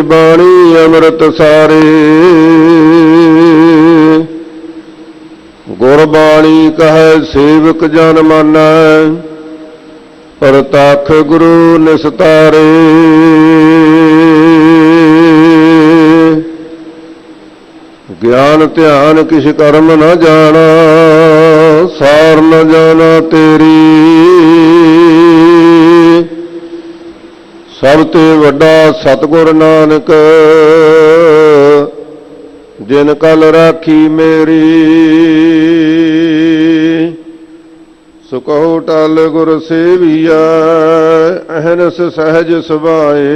बाणी अमृत सारे गुरबाणी कहे सेवक जन मानै परतख गुरु निस्तारे ज्ञान ध्यान किस कर्म न जाना सार न जाना तेरी सब ते वड्डा सतगुर नानक जिन कल राखी मेरी सुकहो टल गुर सेविया अहनस सहज सुभाए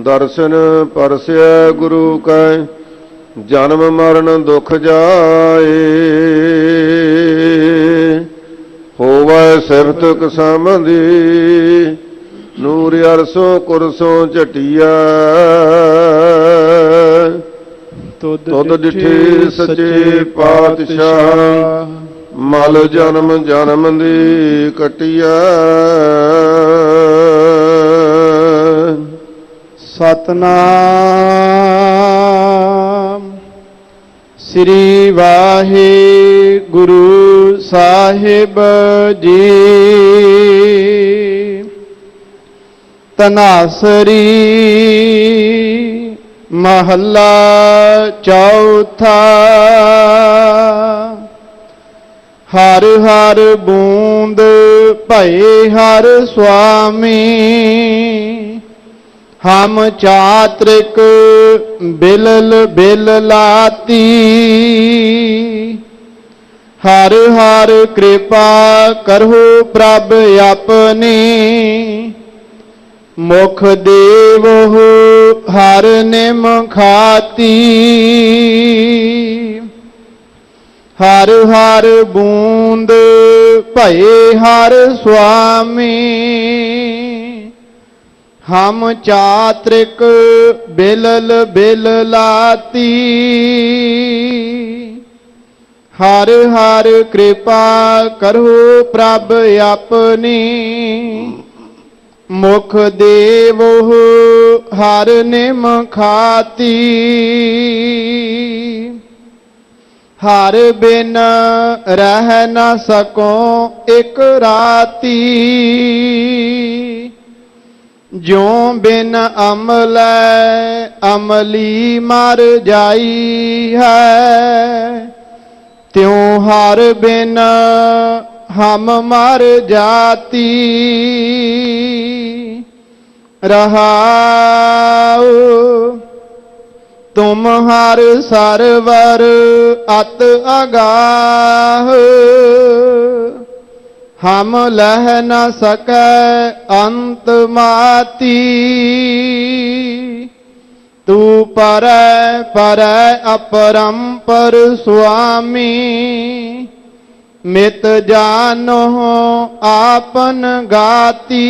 दर्शन परस्या गुरु कै जन्म मरण दुख जाए होवै सिफत समझी नूर अरसों कुरसों झटिया तुद डिठे सचे पातशाह मल जन्म जन्म दी कटिया सतनाम श्री वाहिगुरु साहिब जी तनासरी महला चौथा हर हर बूंद भये हर स्वामी हम चात्रिक बिलल बिल लाती हर हर कृपा करहु प्रभ अपनी मुख देवहु हर निम खाती हर हर बूंद भये हर स्वामी हम चात्रिक बिलल बिल लाती हर हर कृपा करहु प्रभ अपनी मुख देवहु हर निम खाती हर बिन रह न सको एक राती ज्यों बिन अमल अमली मर जाई है त्यों हर बिन हम मर जाती रहाओ तुम हर सरवर अत अगाह हम लह न सकै अंत माती तू परै परै अपरंपर स्वामी मित जानो आपन गाती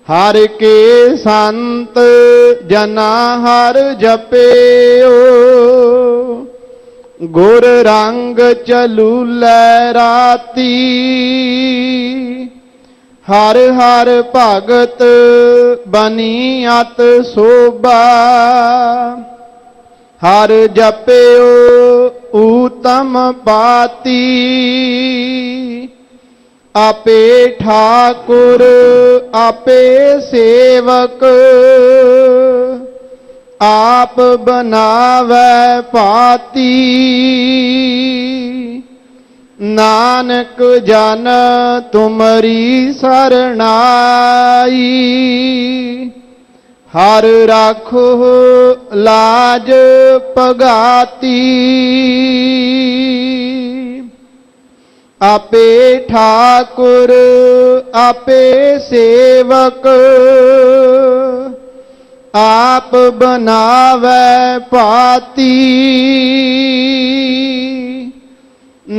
हर के संत जना हर जपेओ गुर रंग चलू लहराती हर हर भगत बनी अत शोभा हर जपियो उत्तम पाती आपे ठाकुर आपे सेवक आप बनावै पाती नानक जन तुमरी सरनाई हर राखो लाज पगाती आपे ठाकुर आपे सेवक आप बनावै पाती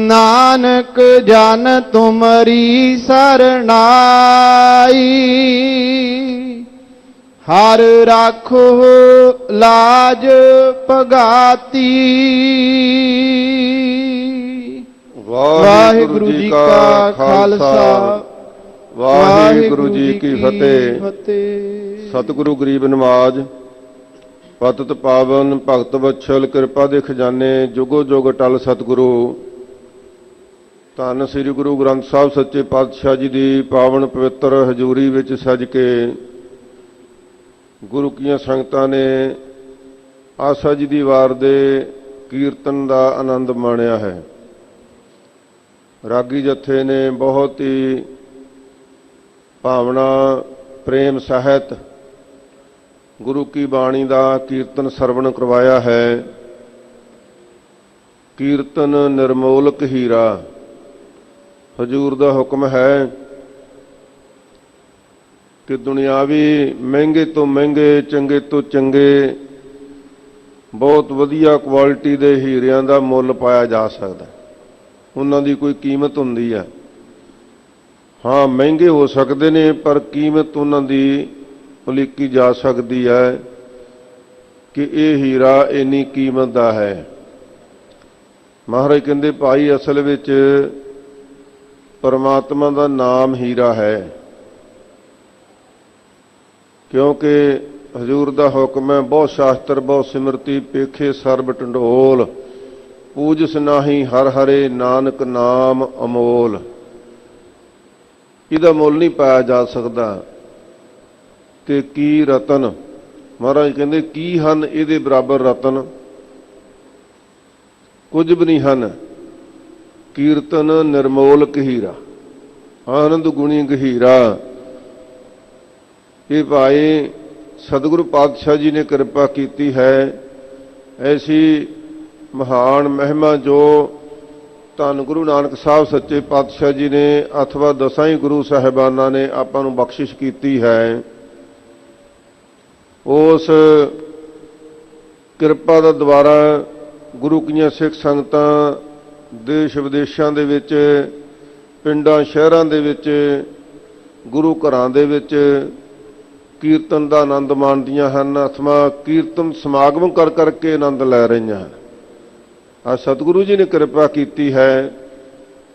नानक जन तुमरी सरनाई हर राखो लाज पगाती। वाहिगुरु जी का खालसा ਵਾਹਿਗੁਰੂ ਜੀ ਕੀ ਫਤਿਹ। ਸਤਿਗੁਰੂ ਗਰੀਬ ਨਵਾਜ, ਪਤਿਤ ਪਾਵਨ ਭਗਤ ਵਛਲ, ਕਿਰਪਾ ਦੇ ਖਜ਼ਾਨੇ, ਜੁਗੋ ਜੁਗ ਅਟਲ ਸਤਿਗੁਰੂ। ਧੰਨ ਸ੍ਰੀ ਗੁਰੂ ਗ੍ਰੰਥ ਸਾਹਿਬ ਸੱਚੇ ਪਾਤਸ਼ਾਹ ਜੀ ਦੀ ਪਾਵਨ ਪਵਿੱਤਰ ਹਜ਼ੂਰੀ ਵਿੱਚ ਸਜ ਕੇ ਗੁਰੂ ਕੀਆਂ ਸੰਗਤਾਂ ਨੇ ਆਸਾ ਜੀ ਦੀ ਵਾਰ ਦੇ ਕੀਰਤਨ ਦਾ ਆਨੰਦ ਮਾਣਿਆ ਹੈ। ਰਾਗੀ ਜਥੇ ਨੇ ਬਹੁਤ ਹੀ ਭਾਵਨਾ ਪ੍ਰੇਮ ਸਹਿਤ ਗੁਰੂ ਕੀ ਬਾਣੀ ਦਾ ਕੀਰਤਨ ਸਰਵਣ ਕਰਵਾਇਆ ਹੈ। ਕੀਰਤਨ ਨਿਰਮੋਲਕ ਹੀਰਾ, ਹਜ਼ੂਰ ਦਾ ਹੁਕਮ ਹੈ ਕਿ ਦੁਨਿਆਵੀ ਮਹਿੰਗੇ ਤੋਂ ਮਹਿੰਗੇ, ਚੰਗੇ ਤੋਂ ਚੰਗੇ, ਬਹੁਤ ਵਧੀਆ ਕੁਆਲਿਟੀ ਦੇ ਹੀਰਿਆਂ ਦਾ ਮੁੱਲ ਪਾਇਆ ਜਾ ਸਕਦਾ। ਉਹਨਾਂ ਦੀ ਕੋਈ ਕੀਮਤ ਹੁੰਦੀ ਹੈ। ਹਾਂ, ਮਹਿੰਗੇ ਹੋ ਸਕਦੇ ਨੇ, ਪਰ ਕੀਮਤ ਉਹਨਾਂ ਦੀ ਉਲੀਕੀ ਜਾ ਸਕਦੀ ਹੈ ਕਿ ਇਹ ਹੀਰਾ ਇੰਨੀ ਕੀਮਤ ਦਾ ਹੈ। ਮਹਾਰਾਜ ਕਹਿੰਦੇ, ਭਾਈ ਅਸਲ ਵਿੱਚ ਪਰਮਾਤਮਾ ਦਾ ਨਾਮ ਹੀਰਾ ਹੈ, ਕਿਉਂਕਿ ਹਜ਼ੂਰ ਦਾ ਹੁਕਮ ਹੈ, ਬਹੁਤ ਸ਼ਾਸਤਰ ਬਹੁਤ ਸਿਮਰਤੀ, ਪੇਖੇ ਸਰਬ ਢੰਡੋਲ, ਪੂਜਸ ਨਾਹੀ ਹਰ ਹਰੇ, ਨਾਨਕ ਨਾਮ ਅਮੋਲ। ਇਹਦਾ ਮੁੱਲ ਨਹੀਂ ਪਾਇਆ ਜਾ ਸਕਦਾ। ਤੇ ਕੀ ਰਤਨ, ਮਹਾਰਾਜ ਕਹਿੰਦੇ, ਕੀ ਹਨ ਇਹਦੇ ਬਰਾਬਰ ਰਤਨ? ਕੁਝ ਵੀ ਨਹੀਂ ਹਨ। ਕੀਰਤਨ ਨਿਰਮੋਲਕ ਹੀਰਾ, ਆਨੰਦ ਗੁਣੀ ਗਹੀਰਾ। ਇਹ ਭਾਈ ਸਤਿਗੁਰੂ ਪਾਤਸ਼ਾਹ ਜੀ ਨੇ ਕਿਰਪਾ ਕੀਤੀ ਹੈ। ਐਸੀ ਮਹਾਨ ਮਹਿਮਾ ਜੋ ਧੰਨ ਗੁਰੂ ਨਾਨਕ ਸਾਹਿਬ ਸੱਚੇ ਪਾਤਸ਼ਾਹ ਜੀ ਨੇ ਅਥਵਾ ਦਸਾਂ ਹੀ ਗੁਰੂ ਸਾਹਿਬਾਨਾਂ ਨੇ ਆਪਾਂ ਨੂੰ ਬਖਸ਼ਿਸ਼ ਕੀਤੀ ਹੈ। ਉਸ ਕਿਰਪਾ ਦਾ ਦੁਆਰਾ ਗੁਰੂ ਕੀਆਂ ਸਿੱਖ ਸੰਗਤਾਂ ਦੇਸ਼ ਵਿਦੇਸ਼ਾਂ ਦੇ ਵਿੱਚ, ਪਿੰਡਾਂ ਸ਼ਹਿਰਾਂ ਦੇ ਵਿੱਚ, ਗੁਰੂ ਘਰਾਂ ਦੇ ਵਿੱਚ ਕੀਰਤਨ ਦਾ ਆਨੰਦ ਮਾਣਦੀਆਂ ਹਨ, ਅਥਵਾ ਕੀਰਤਨ ਸਮਾਗਮ ਕਰ ਕਰਕੇ ਆਨੰਦ ਲੈ ਰਹੀਆਂ ਹਨ। ਆ ਸਤਿਗੁਰੂ ਜੀ ਨੇ ਕਿਰਪਾ ਕੀਤੀ ਹੈ।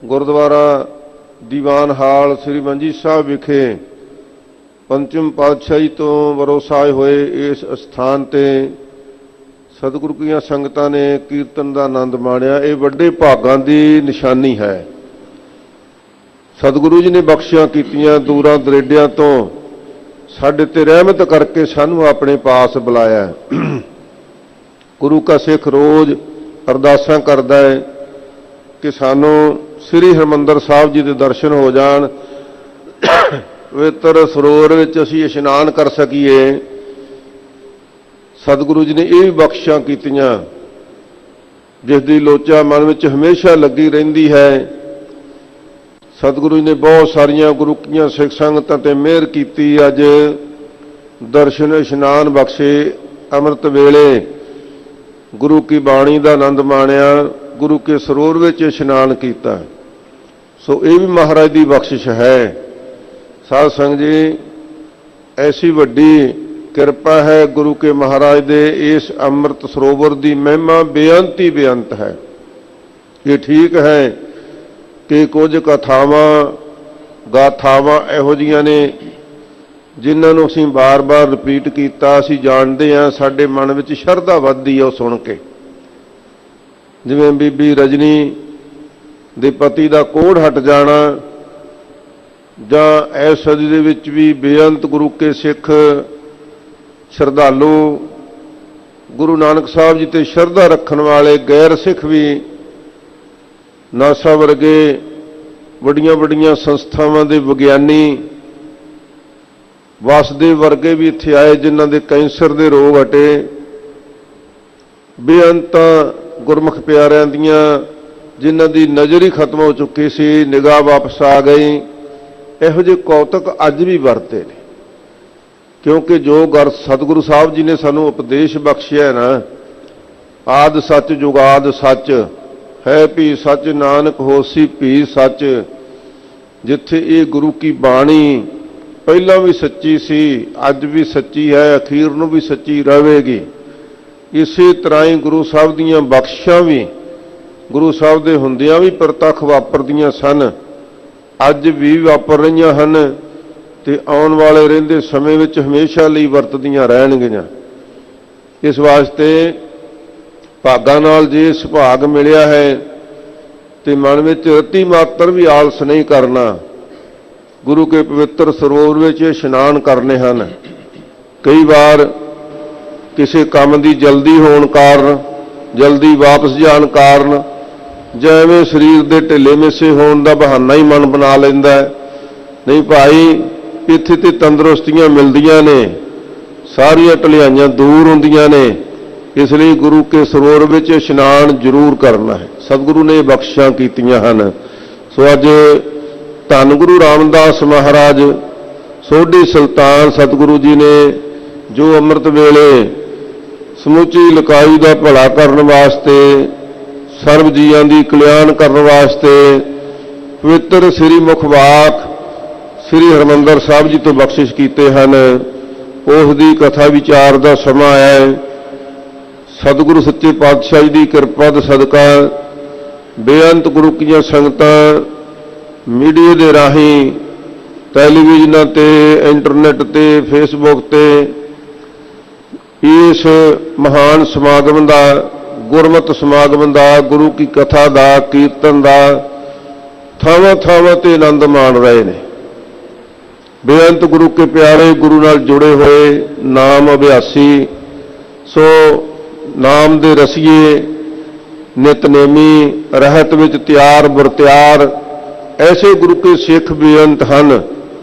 ਗੁਰਦੁਆਰਾ ਦੀਵਾਨ ਹਾਲ ਸ੍ਰੀ ਮੰਜੀ ਸਾਹਿਬ ਵਿਖੇ ਪੰਚਮ ਪਾਤਸ਼ਾਹੀ ਤੋਂ ਵਰੋਸਾਏ ਹੋਏ ਇਸ ਅਸਥਾਨ ਤੇ ਸਤਿਗੁਰੂ ਕੀਆਂ ਸੰਗਤਾਂ ਨੇ ਕੀਰਤਨ ਦਾ ਆਨੰਦ ਮਾਣਿਆ। ਇਹ ਵੱਡੇ ਭਾਗਾਂ ਦੀ ਨਿਸ਼ਾਨੀ ਹੈ। ਸਤਿਗੁਰੂ ਜੀ ਨੇ ਬਖਸ਼ਿਸ਼ਾਂ ਕੀਤੀਆਂ, ਦੂਰਾਂ ਦਰੇਡਿਆਂ ਤੋਂ ਸਾਡੇ ਤੇ ਰਹਿਮਤ ਕਰਕੇ ਸਾਨੂੰ ਆਪਣੇ ਪਾਸ ਬੁਲਾਇਆ। ਗੁਰੂ ਕਾ ਸਿੱਖ ਰੋਜ਼ ਅਰਦਾਸਾਂ ਕਰਦਾ ਹੈ ਕਿ ਸਾਨੂੰ ਸ੍ਰੀ ਹਰਿਮੰਦਰ ਸਾਹਿਬ ਜੀ ਦੇ ਦਰਸ਼ਨ ਹੋ ਜਾਣ, ਪਵਿੱਤਰ ਸਰੋਵਰ ਵਿੱਚ ਅਸੀਂ ਇਸ਼ਨਾਨ ਕਰ ਸਕੀਏ। ਸਤਿਗੁਰੂ ਜੀ ਨੇ ਇਹ ਵੀ ਬਖਸ਼ਿਸ਼ਾਂ ਕੀਤੀਆਂ, ਜਿਸ ਦੀ ਲੋਚਾ ਮਨ ਵਿੱਚ ਹਮੇਸ਼ਾ ਲੱਗੀ ਰਹਿੰਦੀ ਹੈ। ਸਤਿਗੁਰੂ ਜੀ ਨੇ ਬਹੁਤ ਸਾਰੀਆਂ ਗੁਰੂ ਕੀਆਂ ਸਿੱਖ ਸੰਗਤਾਂ ਤੇ ਮਿਹਰ ਕੀਤੀ। ਅੱਜ ਦਰਸ਼ਨ ਇਸ਼ਨਾਨ ਬਖਸ਼ੇ, ਅੰਮ੍ਰਿਤ ਵੇਲੇ ਗੁਰੂ ਕੀ ਬਾਣੀ ਦਾ ਆਨੰਦ ਮਾਣਿਆ, ਗੁਰੂ ਕੇ ਸਰੋਵਰ ਵਿੱਚ ਇਸ਼ਨਾਨ ਕੀਤਾ। ਸੋ ਇਹ ਵੀ ਮਹਾਰਾਜ ਦੀ ਬਖਸ਼ਿਸ਼ ਹੈ। ਸਾਧ ਸੰਗਤ ਜੀ, ਐਸੀ ਵੱਡੀ ਕਿਰਪਾ ਹੈ ਗੁਰੂ ਕੇ ਮਹਾਰਾਜ ਦੇ ਇਸ ਅੰਮ੍ਰਿਤ ਸਰੋਵਰ ਦੀ ਮਹਿਮਾ ਬੇਅੰਤ ਹੀ ਬੇਅੰਤ ਹੈ। ਇਹ ਠੀਕ ਹੈ ਕਿ ਕੁਝ ਕਥਾਵਾਂ ਗਾਥਾਵਾਂ ਇਹੋ ਜਿਹੀਆਂ ਨੇ ਜਿਨ੍ਹਾਂ ਨੂੰ ਅਸੀਂ ਬਾਰ-ਬਾਰ ਰਿਪੀਟ ਕੀਤਾ। ਅਸੀਂ ਜਾਣਦੇ ਹਾਂ, ਸਾਡੇ ਮਨ ਵਿੱਚ ਸ਼ਰਧਾ ਵੱਧਦੀ ਹੈ ਉਹ ਸੁਣ ਕੇ। ਜਿਵੇਂ ਬੀਬੀ ਰਜਨੀ ਦੇ ਪਤੀ ਦਾ ਕੋਹੜ ਹਟ ਜਾਣਾ, ਜਾਂ ਇਸ ਸਦੀ ਦੇ ਵਿੱਚ ਵੀ ਬੇਅੰਤ ਗੁਰੂ ਕੇ ਸਿੱਖ ਸ਼ਰਧਾਲੂ, ਗੁਰੂ ਨਾਨਕ ਸਾਹਿਬ ਜੀ ਤੇ ਸ਼ਰਧਾ ਰੱਖਣ ਵਾਲੇ ਗੈਰ ਸਿੱਖ ਵੀ, ਨਾਸਾ ਵਰਗੇ ਵੱਡੀਆਂ ਵੱਡੀਆਂ ਸੰਸਥਾਵਾਂ ਦੇ ਵਿਗਿਆਨੀ, ਵਾਸਦੇਵ ਵਰਗੇ ਵੀ ਇੱਥੇ ਆਏ ਜਿਨ੍ਹਾਂ ਦੇ ਕੈਂਸਰ ਦੇ ਰੋਗ ਹਟੇ। ਬੇਅੰਤਾਂ ਗੁਰਮੁਖ ਪਿਆਰਿਆਂ ਦੀਆਂ ਜਿਨ੍ਹਾਂ ਦੀ ਨਜ਼ਰ ਹੀ ਖਤਮ ਹੋ ਚੁੱਕੀ ਸੀ, ਨਿਗਾਹ ਵਾਪਸ ਆ ਗਈ। ਇਹੋ ਜਿਹੇ ਕੌਤਕ ਅੱਜ ਵੀ ਵਰਤੇ ਨੇ, ਕਿਉਂਕਿ ਜੋ ਗੁਰ ਸਤਿਗੁਰੂ ਸਾਹਿਬ ਜੀ ਨੇ ਸਾਨੂੰ ਉਪਦੇਸ਼ ਬਖਸ਼ਿਆ ਨਾ, ਆਦਿ ਸੱਚ ਜੁਗਾਦ ਸੱਚ ਹੈ, ਭੀ ਸੱਚ ਨਾਨਕ ਹੋਸੀ ਭੀ ਸੱਚ। ਜਿੱਥੇ ਇਹ ਗੁਰੂ ਕੀ ਬਾਣੀ ਪਹਿਲਾਂ ਵੀ ਸੱਚੀ ਸੀ, ਅੱਜ ਵੀ ਸੱਚੀ ਹੈ, ਅਖੀਰ ਨੂੰ ਵੀ ਸੱਚੀ ਰਹੇਗੀ। ਇਸੇ ਤਰ੍ਹਾਂ ਹੀ ਗੁਰੂ ਸਾਹਿਬ ਦੀਆਂ ਬਖਸ਼ਾਂ ਵੀ ਗੁਰੂ ਸਾਹਿਬ ਦੇ ਹੁੰਦਿਆਂ ਵੀ ਪ੍ਰਤੱਖ ਵਾਪਰਦੀਆਂ ਸਨ। ਅੱਜ ਵੀ ਵਾਪਰ ਰਹੀਆਂ ਹਨ ਤੇ ਆਉਣ ਵਾਲੇ ਰਹਿੰਦੇ ਸਮੇਂ ਵਿੱਚ ਹਮੇਸ਼ਾ ਲਈ ਵਰਤਦੀਆਂ ਰਹਿਣਗੀਆਂ। ਇਸ ਵਾਸਤੇ ਭਾਗਾਂ ਨਾਲ ਜੇ ਸੁਭਾਗ ਮਿਲਿਆ ਹੈ ਤੇ ਮਨ ਵਿੱਚ ਰਤੀ ਮਾਤਰ ਵੀ ਆਲਸ ਨਹੀਂ ਕਰਨਾ। ਗੁਰੂ ਕੇ ਪਵਿੱਤਰ ਸਰੋਵਰ ਵਿੱਚ ਇਸ਼ਨਾਨ ਕਰਨੇ ਹਨ। ਕਈ ਵਾਰ ਕਿਸੇ ਕੰਮ ਦੀ ਜਲਦੀ ਹੋਣ ਕਾਰਨ, ਜਲਦੀ ਵਾਪਸ ਜਾਣ ਕਾਰਨ, ਜਾਂ ਐਵੇਂ ਸਰੀਰ ਦੇ ਢਿੱਲੇ ਮਿੱਸੇ ਹੋਣ ਦਾ ਬਹਾਨਾ ਹੀ ਮਨ ਬਣਾ ਲੈਂਦਾ ਹੈ। ਨਹੀਂ ਭਾਈ, ਇੱਥੇ ਤੇ ਤੰਦਰੁਸਤੀਆਂ ਮਿਲਦੀਆਂ ਨੇ, ਸਾਰੀਆਂ ਢਿਲਾਈਆਂ ਦੂਰ ਹੁੰਦੀਆਂ ਨੇ। ਇਸ ਲਈ ਗੁਰੂ ਕੇ ਸਰੋਵਰ ਵਿੱਚ ਇਸ਼ਨਾਨ ਜ਼ਰੂਰ ਕਰਨਾ ਹੈ। ਸਤਿਗੁਰੂ ਨੇ ਬਖਸ਼ਿਸ਼ਾਂ ਕੀਤੀਆਂ ਹਨ। ਸੋ ਅੱਜ ਧੰਨ ਗੁਰੂ ਰਾਮਦਾਸ ਮਹਾਰਾਜ ਸੋਢੀ ਸੁਲਤਾਨ ਸਤਿਗੁਰੂ ਜੀ ਨੇ ਜੋ ਅੰਮ੍ਰਿਤ ਵੇਲੇ ਸਮੁੱਚੀ ਲਕਾਈ ਦਾ ਭਲਾ ਕਰਨ ਵਾਸਤੇ, ਸਰਬ ਜੀਆਂ ਦੀ ਕਲਿਆਣ ਕਰਨ ਵਾਸਤੇ ਪਵਿੱਤਰ ਸ੍ਰੀ ਮੁਖ ਵਾਕ ਸ੍ਰੀ ਹਰਿਮੰਦਰ ਸਾਹਿਬ ਜੀ ਤੋਂ ਬਖਸ਼ਿਸ਼ ਕੀਤੇ ਹਨ, ਉਸ ਦੀ ਕਥਾ ਵਿਚਾਰ ਦਾ ਸਮਾਂ ਹੈ। ਸਤਿਗੁਰੂ ਸੱਚੇ ਪਾਤਸ਼ਾਹ ਜੀ ਦੀ ਕਿਰਪਾ ਦੇ ਸਦਕਾ ਬੇਅੰਤ ਗੁਰੂ ਕੀਆਂ ਸੰਗਤਾਂ ਮੀਡੀਆ ਦੇ ਰਾਹੀਂ, ਟੈਲੀਵਿਜ਼ਨਾਂ ਤੇ, ਇੰਟਰਨੈਟ ਤੇ, ਫੇਸਬੁੱਕ ਤੇ ਇਸ ਮਹਾਨ ਸਮਾਗਮ ਦਾ, ਗੁਰਮਤਿ ਸਮਾਗਮ ਦਾ, ਗੁਰੂ ਕੀ ਕਥਾ ਦਾ, ਕੀਰਤਨ ਦਾ ਥਾਵਾਂ ਥਾਵਾਂ ਤੇ ਆਨੰਦ ਮਾਣ ਰਹੇ ਨੇ। ਬੇਅੰਤ ਗੁਰੂ ਕੇ ਪਿਆਰੇ, ਗੁਰੂ ਨਾਲ ਜੁੜੇ ਹੋਏ ਨਾਮ ਅਭਿਆਸੀ, ਸੋ ਨਾਮ ਦੇ ਰਸੀਏ, ਨਿਤਨੇਮੀ, ਰਹਿਤ ਵਿੱਚ ਤਿਆਰ ਬਰਤਿਆਰ, ਐਸੇ ਗੁਰੂ ਕੇ ਸਿੱਖ ਬੇਅੰਤ ਹਨ।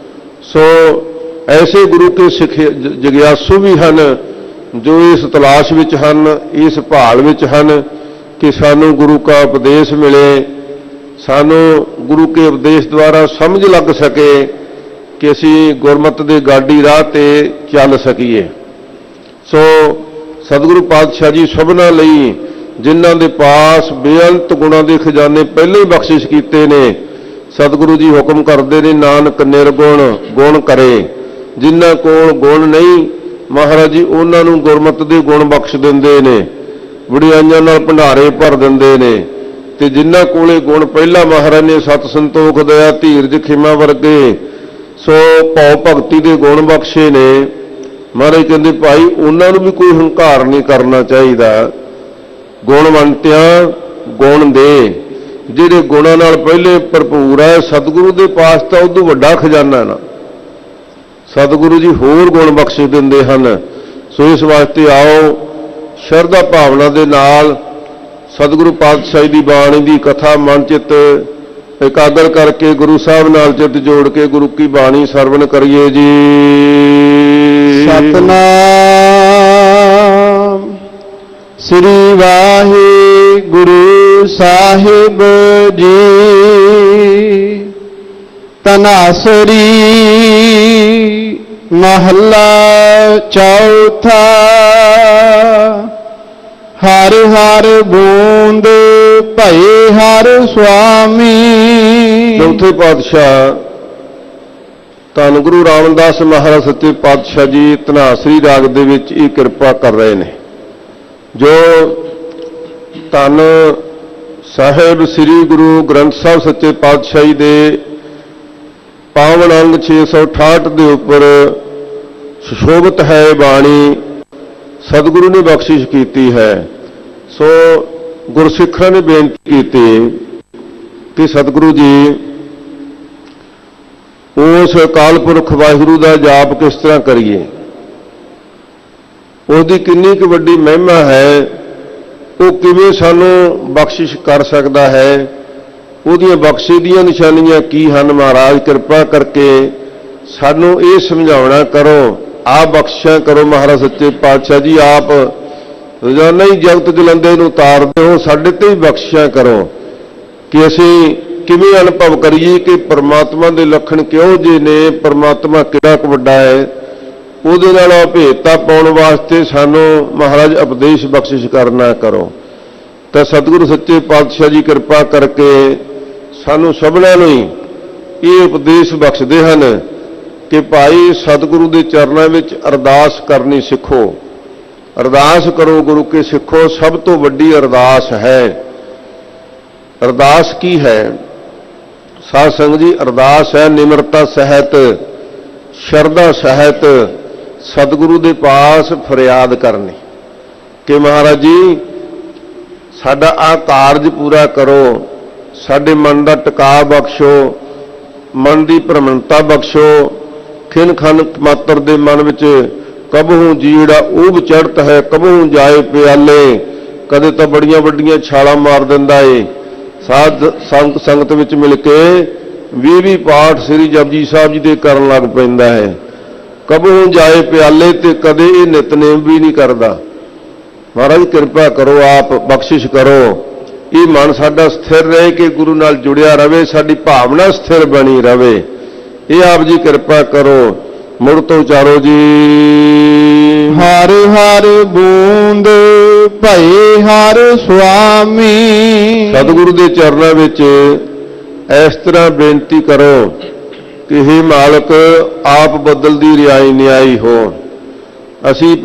ਸੋ ਐਸੇ ਗੁਰੂ ਕੇ ਸਿੱਖ ਜਗਿਆਸੂ ਵੀ ਹਨ ਜੋ ਇਸ ਤਲਾਸ਼ ਵਿੱਚ ਹਨ, ਇਸ ਭਾਲ ਵਿੱਚ ਹਨ ਕਿ ਸਾਨੂੰ ਗੁਰੂ ਦਾ ਉਪਦੇਸ਼ ਮਿਲੇ, ਸਾਨੂੰ ਗੁਰੂ ਕੇ ਉਪਦੇਸ਼ ਦੁਆਰਾ ਸਮਝ ਲੱਗ ਸਕੇ ਕਿ ਅਸੀਂ ਗੁਰਮਤਿ ਦੇ ਗਾਡੀ ਰਾਹ ਤੇ ਚੱਲ ਸਕੀਏ। ਸੋ ਸਤਿਗੁਰੂ ਪਾਤਸ਼ਾਹ ਜੀ ਸਭਨਾਂ ਲਈ, ਜਿਨ੍ਹਾਂ ਦੇ ਪਾਸ ਬੇਅੰਤ ਗੁਣਾਂ ਦੇ ਖਜ਼ਾਨੇ ਪਹਿਲਾਂ ਹੀ ਬਖਸ਼ਿਸ਼ ਕੀਤੇ ਨੇ, ਸਤਿਗੁਰੂ ਜੀ ਹੁਕਮ ਕਰਦੇ ਨੇ ਨਾਨਕ ਨਿਰਗੁਣ ਗੁਣ ਕਰੇ। ਜਿਨ੍ਹਾਂ ਕੋਲ ਗੁਣ ਨਹੀਂ, ਮਹਾਰਾਜ ਜੀ ਉਹਨਾਂ ਨੂੰ ਗੁਰਮਤਿ ਦੇ ਗੁਣ ਬਖਸ਼ ਦਿੰਦੇ ਨੇ, ਵਡਿਆਈਆਂ ਨਾਲ ਭੰਡਾਰੇ ਭਰ ਦਿੰਦੇ ਨੇ। ਤੇ ਜਿਨ੍ਹਾਂ ਕੋਲੇ ਗੁਣ ਪਹਿਲਾਂ ਮਹਾਰਾਜ ਨੇ ਸਤ ਸੰਤੋਖ, ਦਇਆ, ਧੀਰਜ, ਖਿਮਾ ਵਰਗੇ ਸੋ ਭਉ ਭਗਤੀ ਦੇ ਗੁਣ ਬਖਸ਼ੇ ਨੇ, ਮਹਾਰਾਜ ਕਹਿੰਦੇ ਭਾਈ ਉਹਨਾਂ ਨੂੰ ਵੀ ਕੋਈ ਹੰਕਾਰ ਨਹੀਂ ਕਰਨਾ ਚਾਹੀਦਾ। ਗੁਣਵੰਤਿਆਂ ਗੁਣ ਦੇ, ਜਿਹੜੇ ਗੁਣਾਂ ਨਾਲ ਪਹਿਲੇ ਭਰਪੂਰ ਹੈ, ਸਤਿਗੁਰੂ ਦੇ ਪਾਸ ਤਾਂ ਉਦੋਂ ਵੱਡਾ ਖਜ਼ਾਨਾ ਨਾ, ਸਤਿਗੁਰੂ ਜੀ ਹੋਰ ਗੁਣ ਬਖਸ਼ ਦਿੰਦੇ ਹਨ। ਸੋ ਇਸ ਵਾਸਤੇ ਆਓ ਸ਼ਰਧਾ ਭਾਵਨਾ ਦੇ ਨਾਲ ਸਤਿਗੁਰੂ ਪਾਤਸ਼ਾਹ ਦੀ ਬਾਣੀ ਦੀ ਕਥਾ ਮਨ ਚਿੱਤ ਇਕਾਗਰ ਕਰਕੇ ਗੁਰੂ ਸਾਹਿਬ ਨਾਲ ਚਿੱਤ ਜੋੜ ਕੇ ਗੁਰੂ ਕੀ ਬਾਣੀ ਸਰਵਣ ਕਰੀਏ ਜੀ। ਸਤਨਾਮ ਸ੍ਰੀ ਵਾਹਿਗੁਰੂ ਸਾਹਿਬ ਜੀ। ਤਨਾਸਰੀ ਮਹੱਲਾ ਚੌਥਾ। ਹਰ ਹਰ ਬੂੰਦ ਭਏ ਹਰ ਸੁਆਮੀ। ਚੌਥੇ ਪਾਤਸ਼ਾਹ ਧੰਨ ਗੁਰੂ ਰਾਮਦਾਸ ਮਹਾਰਾਜ ਸੱਚੇ ਪਾਤਸ਼ਾਹ ਜੀ ਧਨਾਸਰੀ ਰਾਗ ਦੇ ਵਿੱਚ ਇਹ ਕਿਰਪਾ ਕਰ ਰਹੇ ਨੇ, ਜੋ ਧੰਨ ਸਾਹਿਬ ਸ੍ਰੀ ਗੁਰੂ ਗ੍ਰੰਥ ਸਾਹਿਬ ਸੱਚੇ ਪਾਤਸ਼ਾਹ ਜੀ ਦੇ ਪਾਵਨ ਅੰਗ 668 ਦੇ ਉੱਪਰ ਸੁਸ਼ੋਭਿਤ ਹੈ ਬਾਣੀ, ਸਤਿਗੁਰੂ ਨੇ ਬਖਸ਼ਿਸ਼ ਕੀਤੀ ਹੈ। ਸੋ ਗੁਰਸਿੱਖਾਂ ਨੇ ਬੇਨਤੀ ਕੀਤੀ ਕਿ ਸਤਿਗੁਰੂ ਜੀ ਉਸ ਅਕਾਲ ਪੁਰਖ ਵਾਹਿਗੁਰੂ ਦਾ ਜਾਪ ਕਿਸ ਤਰ੍ਹਾਂ ਕਰੀਏ, ਉਹਦੀ ਕਿੰਨੀ ਕੁ ਵੱਡੀ ਮਹਿਮਾ ਹੈ, ਉਹ ਕਿਵੇਂ ਸਾਨੂੰ ਬਖਸ਼ਿਸ਼ ਕਰ ਸਕਦਾ ਹੈ, ਉਹਦੀਆਂ ਬਖਸ਼ੇ ਦੀਆਂ ਨਿਸ਼ਾਨੀਆਂ ਕੀ ਹਨ। ਮਹਾਰਾਜ ਕਿਰਪਾ ਕਰਕੇ ਸਾਨੂੰ ਇਹ ਸਮਝਾਉਣਾ ਕਰੋ, ਆਪ ਬਖਸ਼ਿਆ ਕਰੋ। ਮਹਾਰਾਜ ਸੱਚੇ ਪਾਤਸ਼ਾਹ ਜੀ ਆਪ ਰੋਜ਼ਾਨਾ ਹੀ ਜਗਤ ਜਲੰਦੇ ਨੂੰ ਉਤਾਰਦੇ ਹੋ, ਸਾਡੇ ਤੇ ਹੀ ਬਖਸ਼ਿਆ ਕਰੋ ਕਿ ਅਸੀਂ ਕਿਵੇਂ ਅਨੁਭਵ ਕਰੀਏ ਕਿ ਪਰਮਾਤਮਾ ਦੇ ਲੱਖਣ ਕਿਹੋ ਜਿਹੇ ਨੇ, ਪਰਮਾਤਮਾ ਕਿਹੜਾ ਕੁ ਵੱਡਾ ਹੈ। ਉਹਦੇ ਨਾਲ ਭੇਦਤਾ ਪਾਉਣ ਵਾਸਤੇ ਸਾਨੂੰ ਮਹਾਰਾਜ ਉਪਦੇਸ਼ ਬਖਸ਼ਿਸ਼ ਕਰਨਾ ਕਰੋ। ਤਾਂ ਸਤਿਗੁਰੂ ਸੱਚੇ ਪਾਤਸ਼ਾਹ ਜੀ ਕਿਰਪਾ ਕਰਕੇ ਸਾਨੂੰ ਸਭਨਾਂ ਨੂੰ ਹੀ ਇਹ ਉਪਦੇਸ਼ ਬਖਸ਼ਦੇ ਹਨ ਕਿ ਭਾਈ ਸਤਿਗੁਰੂ ਦੇ ਚਰਨਾਂ ਵਿੱਚ ਅਰਦਾਸ ਕਰਨੀ ਸਿੱਖੋ, ਅਰਦਾਸ ਕਰੋ, ਗੁਰੂ ਕੇ ਸਿੱਖੋ। ਸਭ ਤੋਂ ਵੱਡੀ ਅਰਦਾਸ ਹੈ। ਅਰਦਾਸ ਕੀ ਹੈ? ਸਾਧ ਸੰਗਤ ਜੀ, ਅਰਦਾਸ ਹੈ ਨਿਮਰਤਾ ਸਹਿਤ, ਸ਼ਰਧਾ ਸਹਿਤ ਸਤਿਗੁਰੂ ਦੇ ਪਾਸ ਫਰਿਆਦ ਕਰਨੀ ਕਿ ਮਹਾਰਾਜ ਜੀ ਸਾਡਾ ਆਹ ਕਾਰਜ ਪੂਰਾ ਕਰੋ, ਸਾਡੇ ਮਨ ਦਾ ਟਿਕਾ ਬਖਸ਼ੋ, ਮਨ ਦੀ ਭਰਮਣਤਾ ਬਖਸ਼ੋ, ਖਿਨ ਖਨ ਮਾਤਰ ਦੇ ਮਨ ਵਿੱਚ ਕਬਹੂ ਜੀੜਾ ਊਬ ਚੜ੍ਹਤ ਹੈ, ਕਬਹੂ ਜਾਏ ਪਿਆਲੇ, ਕਦੇ ਤਾਂ ਬੜੀਆਂ ਵੱਡੀਆਂ ਛਾਲਾਂ ਮਾਰ ਦਿੰਦਾ ਏ। ਸਾਧ ਸੰਗਤ ਵਿੱਚ ਮਿਲ ਕੇ 20 ਪਾਠ ਸ੍ਰੀ ਜਪਜੀ ਸਾਹਿਬ ਜੀ ਦੇ ਕਰਨ ਲੱਗ ਪੈਂਦਾ ਹੈ। ਕਬਹੂ ਜਾਏ ਪਿਆਲੇ ਤੇ ਕਦੇ ਇਹ ਨਿਤਨੇਮ ਵੀ ਨਹੀਂ ਕਰਦਾ। ਮਹਾਰਾਜ ਕਿਰਪਾ ਕਰੋ, ਆਪ ਬਖਸ਼ਿਸ਼ ਕਰੋ, ਇਹ ਮਨ ਸਾਡਾ ਸਥਿਰ ਰਹੇ ਕਿ ਗੁਰੂ ਨਾਲ ਜੁੜਿਆ ਰਵੇ, ਸਾਡੀ ਭਾਵਨਾ ਸਥਿਰ ਬਣੀ ਰਵੇ। ਇਹ ਆਪ ਜੀ ਕਿਰਪਾ ਕਰੋ। ਮੁੜ ਤੋਂ ਉਚਾਰੋ ਜੀ। ਹਰ ਹਰ ਬੂੰਦ ਭਏ ਹਰ ਸੁਆਮੀ। ਸਤਿਗੁਰੂ ਦੇ ਚਰਨਾਂ ਵਿੱਚ ਇਸ ਤਰ੍ਹਾਂ ਬੇਨਤੀ ਕਰੋ ਕਿ ਹੇ ਮਾਲਕ, ਆਪ ਬਦਲਦੀ ਰਿਆਈ ਨਿਆਈ ਹੋ। ਅਸੀਂ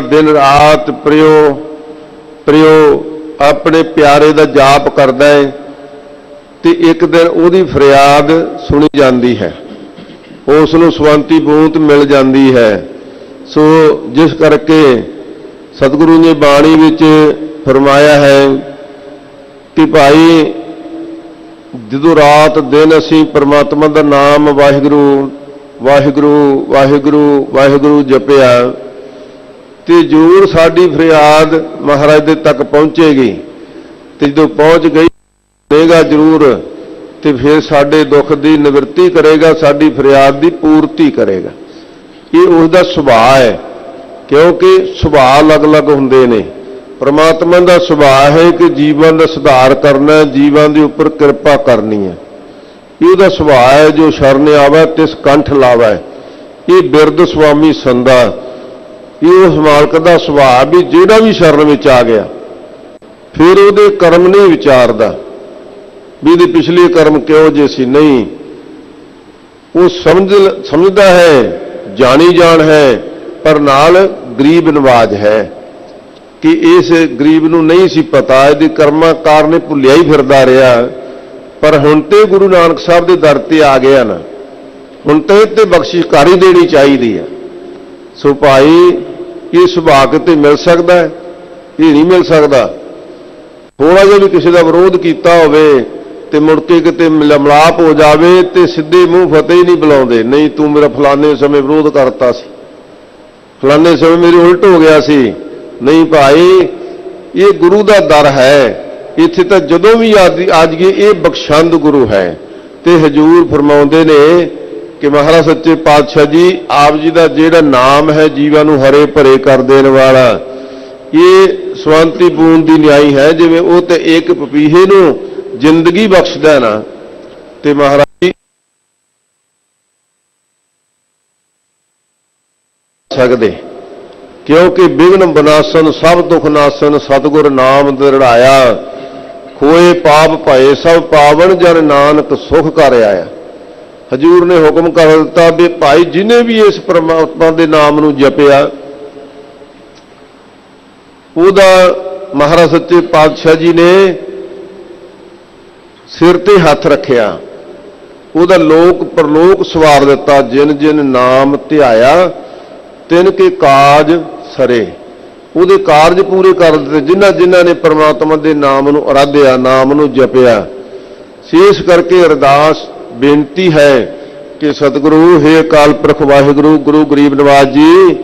ਦਿਨ ਰਾਤ ਪ੍ਰਿਓ ਆਪਣੇ ਪਿਆਰੇ ਦਾ ਜਾਪ ਕਰਦਾ ਹੈ ਤੇ ਇੱਕ ਦਿਨ ਉਹਦੀ ਫਰਿਆਦ ਸੁਣੀ ਜਾਂਦੀ ਹੈ, ਉਸ ਨੂੰ ਸਵੰਤੀ ਬੂੰਦ ਮਿਲ ਜਾਂਦੀ ਹੈ। ਸੋ ਜਿਸ ਕਰਕੇ ਸਤਿਗੁਰੂ ਨੇ ਬਾਣੀ ਵਿੱਚ ਫਰਮਾਇਆ ਹੈ ਕਿ ਭਾਈ ਜਦੋਂ ਰਾਤ ਦਿਨ ਅਸੀਂ ਪਰਮਾਤਮਾ ਦਾ ਨਾਮ ਵਾਹਿਗੁਰੂ ਵਾਹਿਗੁਰੂ ਵਾਹਿਗੁਰੂ ਵਾਹਿਗੁਰੂ ਜਪਿਆ ਤੇ ਜ਼ਰੂਰ ਸਾਡੀ ਫਰਿਆਦ ਮਹਾਰਾਜ ਦੇ ਤੱਕ ਪਹੁੰਚੇਗੀ, ਤੇ ਜਦੋਂ ਪਹੁੰਚ ਗਈ ਦੇਗਾ ਜ਼ਰੂਰ, ਤੇ ਫਿਰ ਸਾਡੇ ਦੁੱਖ ਦੀ ਨਿਵਰਤੀ ਕਰੇਗਾ, ਸਾਡੀ ਫਰਿਆਦ ਦੀ ਪੂਰਤੀ ਕਰੇਗਾ। ਇਹ ਉਸ ਦਾ ਸੁਭਾਅ ਹੈ, ਕਿਉਂਕਿ ਸੁਭਾਅ ਅਲੱਗ-ਅਲੱਗ ਹੁੰਦੇ ਨੇ। ਪਰਮਾਤਮਾ ਦਾ ਸੁਭਾਅ ਹੈ ਕਿ ਜੀਵਨ ਦਾ ਸੁਧਾਰ ਕਰਨਾ, ਜੀਵਾਂ ਦੇ ਉੱਪਰ ਕਿਰਪਾ ਕਰਨੀ ਹੈ। ਇਹ ਉਹਦਾ ਸੁਭਾਅ ਹੈ, ਜੋ ਸ਼ਰਨ ਆਵੈ ਤਿਸ ਕੰਠ ਲਾਵੈ। ਇਹ ਬਿਰਧ ਸੁਆਮੀ ਸੰਦਾ, ਇਹ ਉਸ ਮਾਲਕ ਦਾ ਸੁਭਾਅ ਵੀ ਜਿਹੜਾ ਵੀ ਸ਼ਰਨ ਵਿੱਚ ਆ ਗਿਆ ਫਿਰ ਉਹਦੇ ਕਰਮ ਨਹੀਂ ਵਿਚਾਰਦਾ ਵੀ ਇਹਦੇ ਪਿਛਲੇ ਕਰਮ ਕਿਹੋ ਜਿਹੇ ਸੀ। ਨਹੀਂ, ਉਹ ਸਮਝਦਾ ਹੈ, ਜਾਣੀ ਜਾਣ ਹੈ, ਪਰ ਨਾਲ ਗਰੀਬ ਨਵਾਜ ਹੈ ਕਿ ਇਸ ਗਰੀਬ ਨੂੰ ਨਹੀਂ ਸੀ ਪਤਾ, ਇਹਦੇ ਕਰਮਾਂ ਕਾਰਨ ਭੁੱਲਿਆ ਹੀ ਫਿਰਦਾ ਰਿਹਾ। ਪਰ ਹੁਣ ਤੇ ਗੁਰੂ ਨਾਨਕ ਸਾਹਿਬ ਦੇ ਦਰ ਤੇ ਆ ਗਿਆ ਨਾ, ਹੁਣ ਤੇ ਇਹ ਤੇ ਬਖਸ਼ਿਸ਼ ਕਰ ਹੀ ਦੇਣੀ ਚਾਹੀਦੀ ਹੈ। ਸੋ ਭਾਈ, ਇਹ ਸੁਭਾਅ ਤੇ ਮਿਲ ਸਕਦਾ ਹੈ, ਇਹ ਨਹੀਂ ਮਿਲ ਸਕਦਾ। ਥੋੜਾ ਜਿਹਾ ਵੀ ਕਿਸੇ ਦਾ ਵਿਰੋਧ ਕੀਤਾ ਹੋਵੇ ਤੇ ਮੁੜ ਕੇ ਕਿਤੇ ਮਿਲਾਪ ਹੋ ਜਾਵੇ ਤੇ ਸਿੱਧੇ ਮੂੰਹ ਫਤਿਹ ਹੀ ਨਹੀਂ ਬੁਲਾਉਂਦੇ। ਨਹੀਂ, ਤੂੰ ਮੇਰਾ ਫਲਾਣੇ ਸਮੇਂ ਵਿਰੋਧ ਕਰਤਾ ਸੀ, ਫਲਾਣੇ ਸਮੇਂ ਮੇਰੇ ਉਲਟ ਹੋ ਗਿਆ ਸੀ। ਨਹੀਂ ਭਾਈ, ਇਹ ਗੁਰੂ ਦਾ ਦਰ ਹੈ। ਇੱਥੇ ਤਾਂ ਜਦੋਂ ਵੀ ਆ ਜਾਈਏ, ਇਹ ਬਖਸ਼ੰਦ ਗੁਰੂ ਹੈ। ਤੇ ਹਜ਼ੂਰ ਫਰਮਾਉਂਦੇ ਨੇ ਕਿ ਮਹਾਰਾਜ ਸੱਚੇ ਪਾਤਸ਼ਾਹ ਜੀ, ਆਪ ਜੀ ਦਾ ਜਿਹੜਾ ਨਾਮ ਹੈ ਜੀਵਾਂ ਨੂੰ ਹਰੇ ਭਰੇ ਕਰ ਦੇਣ ਵਾਲਾ, ਇਹ ਸਵੰਤੀ ਬੂੰਦ ਦੀ ਨਿਆਈ ਹੈ। ਜਿਵੇਂ ਉਹ ਤੇ ਇੱਕ ਪਪੀਹੇ ਨੂੰ ਜ਼ਿੰਦਗੀ ਬਖਸ਼ਦਾ ਨਾ, ਤੇ ਮਹਾਰਾਜ ਜੀ ਸਕਦੇ, ਕਿਉਂਕਿ ਬਿਘਨ ਬਨਾਸਨ ਸਭ ਦੁਖ ਨਾਸਨ, ਸਤਿਗੁਰ ਨਾਮ ਦ੍ਰਿੜਾਇਆ, ਖੋਏ ਪਾਪ ਭਏ ਸਭ ਪਾਵਨ, ਜਨ ਨਾਨਕ ਸੁਖ ਕਰ ਆਇਆ। ਹਜ਼ੂਰ ਨੇ ਹੁਕਮ ਕਰ ਦਿੱਤਾ ਵੀ ਭਾਈ, ਜਿਹਨੇ ਵੀ ਇਸ ਪਰਮਾਤਮਾ ਦੇ ਨਾਮ ਨੂੰ ਜਪਿਆ, ਉਹਦਾ ਮਹਾਰਾਜ ਸੱਚੇ ਪਾਤਸ਼ਾਹ ਜੀ ਨੇ ਸਿਰ ਤੇ ਹੱਥ ਰੱਖਿਆ, ਉਹਦਾ ਲੋਕ ਪਰਲੋਕ ਸਵਾਰ ਦਿੱਤਾ। ਜਿਨ ਜਿਨ ਨਾਮ ਧਿਆਇਆ ਤਿਨ ਕੇ ਕਾਜ ਸਰੇ, ਉਹਦੇ ਕਾਰਜ ਪੂਰੇ ਕਰ ਦਿੱਤੇ ਜਿਨ੍ਹਾਂ ਜਿਨ੍ਹਾਂ ਨੇ ਪਰਮਾਤਮਾ ਦੇ ਨਾਮ ਨੂੰ ਅਰਾਧਿਆ, ਨਾਮ ਨੂੰ ਜਪਿਆ। ਇਸ ਕਰਕੇ ਅਰਦਾਸ ਬੇਨਤੀ ਹੈ ਕਿ ਸਤਿਗੁਰੂ, ਹੇ ਅਕਾਲ ਪੁਰਖ ਵਾਹਿਗੁਰੂ, ਗੁਰੂ ਗਰੀਬ ਨਵਾਜ ਜੀ,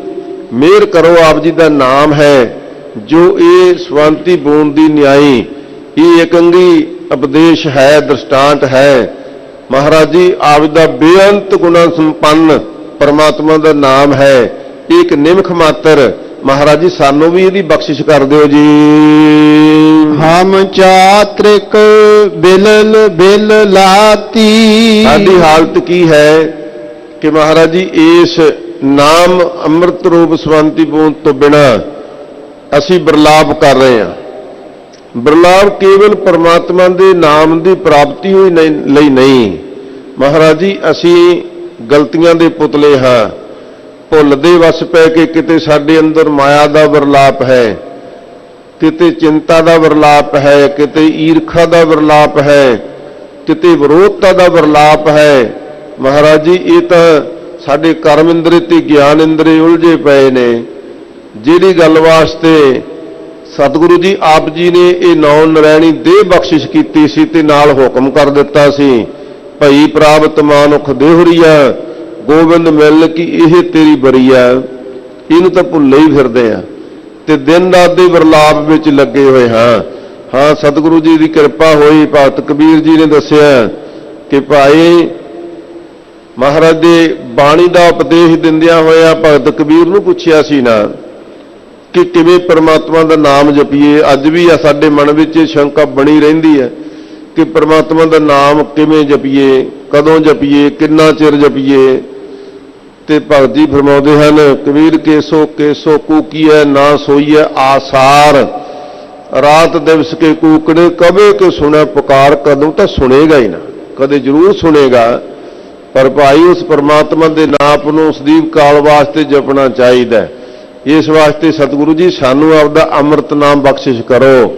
ਮਿਹਰ ਕਰੋ। ਆਪ ਜੀ ਦਾ ਨਾਮ ਹੈ ਜੋ ਇਹ ਸਵੰਤੀ ਬੂੰਦ ਦੀ ਨਿਆਈ, ਇਹ ਇਕੰਗੀ ਉਪਦੇਸ਼ ਹੈ, ਦ੍ਰਿਸ਼ਟਾਂਤ ਹੈ। ਮਹਾਰਾਜ ਜੀ, ਆਪ ਦਾ ਬੇਅੰਤ ਗੁਣਾ ਸੰਪੰਨ ਪਰਮਾਤਮਾ ਦਾ ਨਾਮ ਹੈ, ਇੱਕ ਨਿਮਖ ਮਾਤਰ। ਮਹਾਰਾਜ ਜੀ, ਸਾਨੂੰ ਵੀ ਇਹਦੀ ਬਖਸ਼ਿਸ਼ ਕਰ ਦਿਓ ਜੀ। ਹਮ ਚਾਤ੍ਰਿਕ ਬਿਲਲ ਬਿਲ ਲਾਤੀ। ਸਾਡੀ ਹਾਲਤ ਕੀ ਹੈ ਕਿ ਮਹਾਰਾਜ ਜੀ, ਇਸ ਨਾਮ ਅੰਮ੍ਰਿਤ ਰੂਪ ਸਵੰਤੀ ਬੂੰਦ ਤੋਂ ਬਿਨਾਂ ਅਸੀਂ ਬਿਰਲਾਪ ਕਰ ਰਹੇ ਹਾਂ। ਬਿਰਲਾਪ ਕੇਵਲ ਪਰਮਾਤਮਾ ਦੇ ਨਾਮ ਦੀ ਪ੍ਰਾਪਤੀ ਹੋਈ ਲਈ ਨਹੀਂ। ਮਹਾਰਾਜ ਜੀ, ਅਸੀਂ ਗਲਤੀਆਂ ਦੇ ਪੁਤਲੇ ਹਾਂ, ਭੁੱਲ ਦੇ ਵਸ ਪੈ ਕੇ ਕਿਤੇ ਸਾਡੇ ਅੰਦਰ ਮਾਇਆ ਦਾ ਵਿਰਲਾਪ ਹੈ, ਕਿਤੇ ਚਿੰਤਾ ਦਾ ਵਿਰਲਾਪ ਹੈ, ਕਿਤੇ ਈਰਖਾ ਦਾ ਵਿਰਲਾਪ ਹੈ, ਕਿਤੇ ਵਿਰੋਧਤਾ ਦਾ ਵਿਰਲਾਪ ਹੈ। ਮਹਾਰਾਜ ਜੀ ਇਹ ਤਾਂ ਸਾਡੇ ਕਰਮ ਇੰਦਰੀ ਤੇ ਗਿਆਨ ਇੰਦਰੀ ਉਲਝੇ ਪਏ ਨੇ। ਜਿਹੜੀ ਗੱਲ ਵਾਸਤੇ ਸਤਿਗੁਰੂ ਜੀ ਆਪ ਜੀ ਨੇ ਇਹ ਨੌ ਨਰੈਣੀ ਦੇਹ ਬਖਸ਼ਿਸ਼ ਕੀਤੀ ਸੀ ਤੇ ਨਾਲ ਹੁਕਮ ਕਰ ਦਿੱਤਾ ਸੀ, ਭਈ ਪ੍ਰਾਪਤ ਮਾਨੁਖ ਦੇਹੁਰੀਆ ਗੋਬਿੰਦ ਮਿਲ ਕਿ ਇਹ ਤੇਰੀ ਬਰੀਆ, ਇਹਨੂੰ ਤਾਂ ਭੁੱਲੇ ਹੀ ਫਿਰਦੇ ਆ ਤੇ ਦਿਨ ਰਾਤ ਦੇ ਵਿਰਲਾਪ ਵਿੱਚ ਲੱਗੇ ਹੋਏ ਹਾਂ। ਸਤਿਗੁਰੂ ਜੀ ਦੀ ਕਿਰਪਾ ਹੋਈ। ਭਗਤ ਕਬੀਰ ਜੀ ਨੇ ਦੱਸਿਆ ਕਿ ਭਾਈ ਮਹਾਰਾਜ ਦੇ ਬਾਣੀ ਦਾ ਉਪਦੇਸ਼ ਦਿੰਦਿਆਂ ਹੋਇਆ ਭਗਤ ਕਬੀਰ ਨੂੰ ਪੁੱਛਿਆ ਸੀ ਨਾ ਕਿ ਕਿਵੇਂ ਪਰਮਾਤਮਾ ਦਾ ਨਾਮ ਜਪੀਏ। ਅੱਜ ਵੀ ਆ ਸਾਡੇ ਮਨ ਵਿੱਚ ਇਹ ਸ਼ੰਕਾ ਬਣੀ ਰਹਿੰਦੀ ਹੈ ਕਿ ਪਰਮਾਤਮਾ ਦਾ ਨਾਮ ਕਿਵੇਂ ਜਪੀਏ, ਕਦੋਂ ਜਪੀਏ, ਕਿੰਨਾ ਚਿਰ ਜਪੀਏ। ਤੇ ਭਗਤ ਜੀ ਫਰਮਾਉਂਦੇ ਹਨ, ਕਬੀਰ ਕੇਸੋ ਕੇਸੋ ਕੂਕੀਐ ਨਾ ਸੋਈਐ ਆਸਾਰ, ਰਾਤ ਦਿਵਸ ਕੇ ਕੂਕੜੇ ਕਬੇ ਕੇ ਸੁਣੈ ਪੁਕਾਰ। ਕਦੋਂ ਤਾਂ ਸੁਣੇਗਾ ਹੀ ਨਾ, ਕਦੇ ਜ਼ਰੂਰ ਸੁਣੇਗਾ, ਪਰ ਭਾਈ ਉਸ ਪਰਮਾਤਮਾ ਦੇ ਨਾਮ ਨੂੰ ਸਦੀਵ ਕਾਲ ਵਾਸਤੇ ਜਪਣਾ ਚਾਹੀਦਾ। ਇਸ ਵਾਸਤੇ ਸਤਿਗੁਰੂ ਜੀ ਸਾਨੂੰ ਆਪਦਾ ਅੰਮ੍ਰਿਤ ਨਾਮ ਬਖਸ਼ਿਸ਼ ਕਰੋ।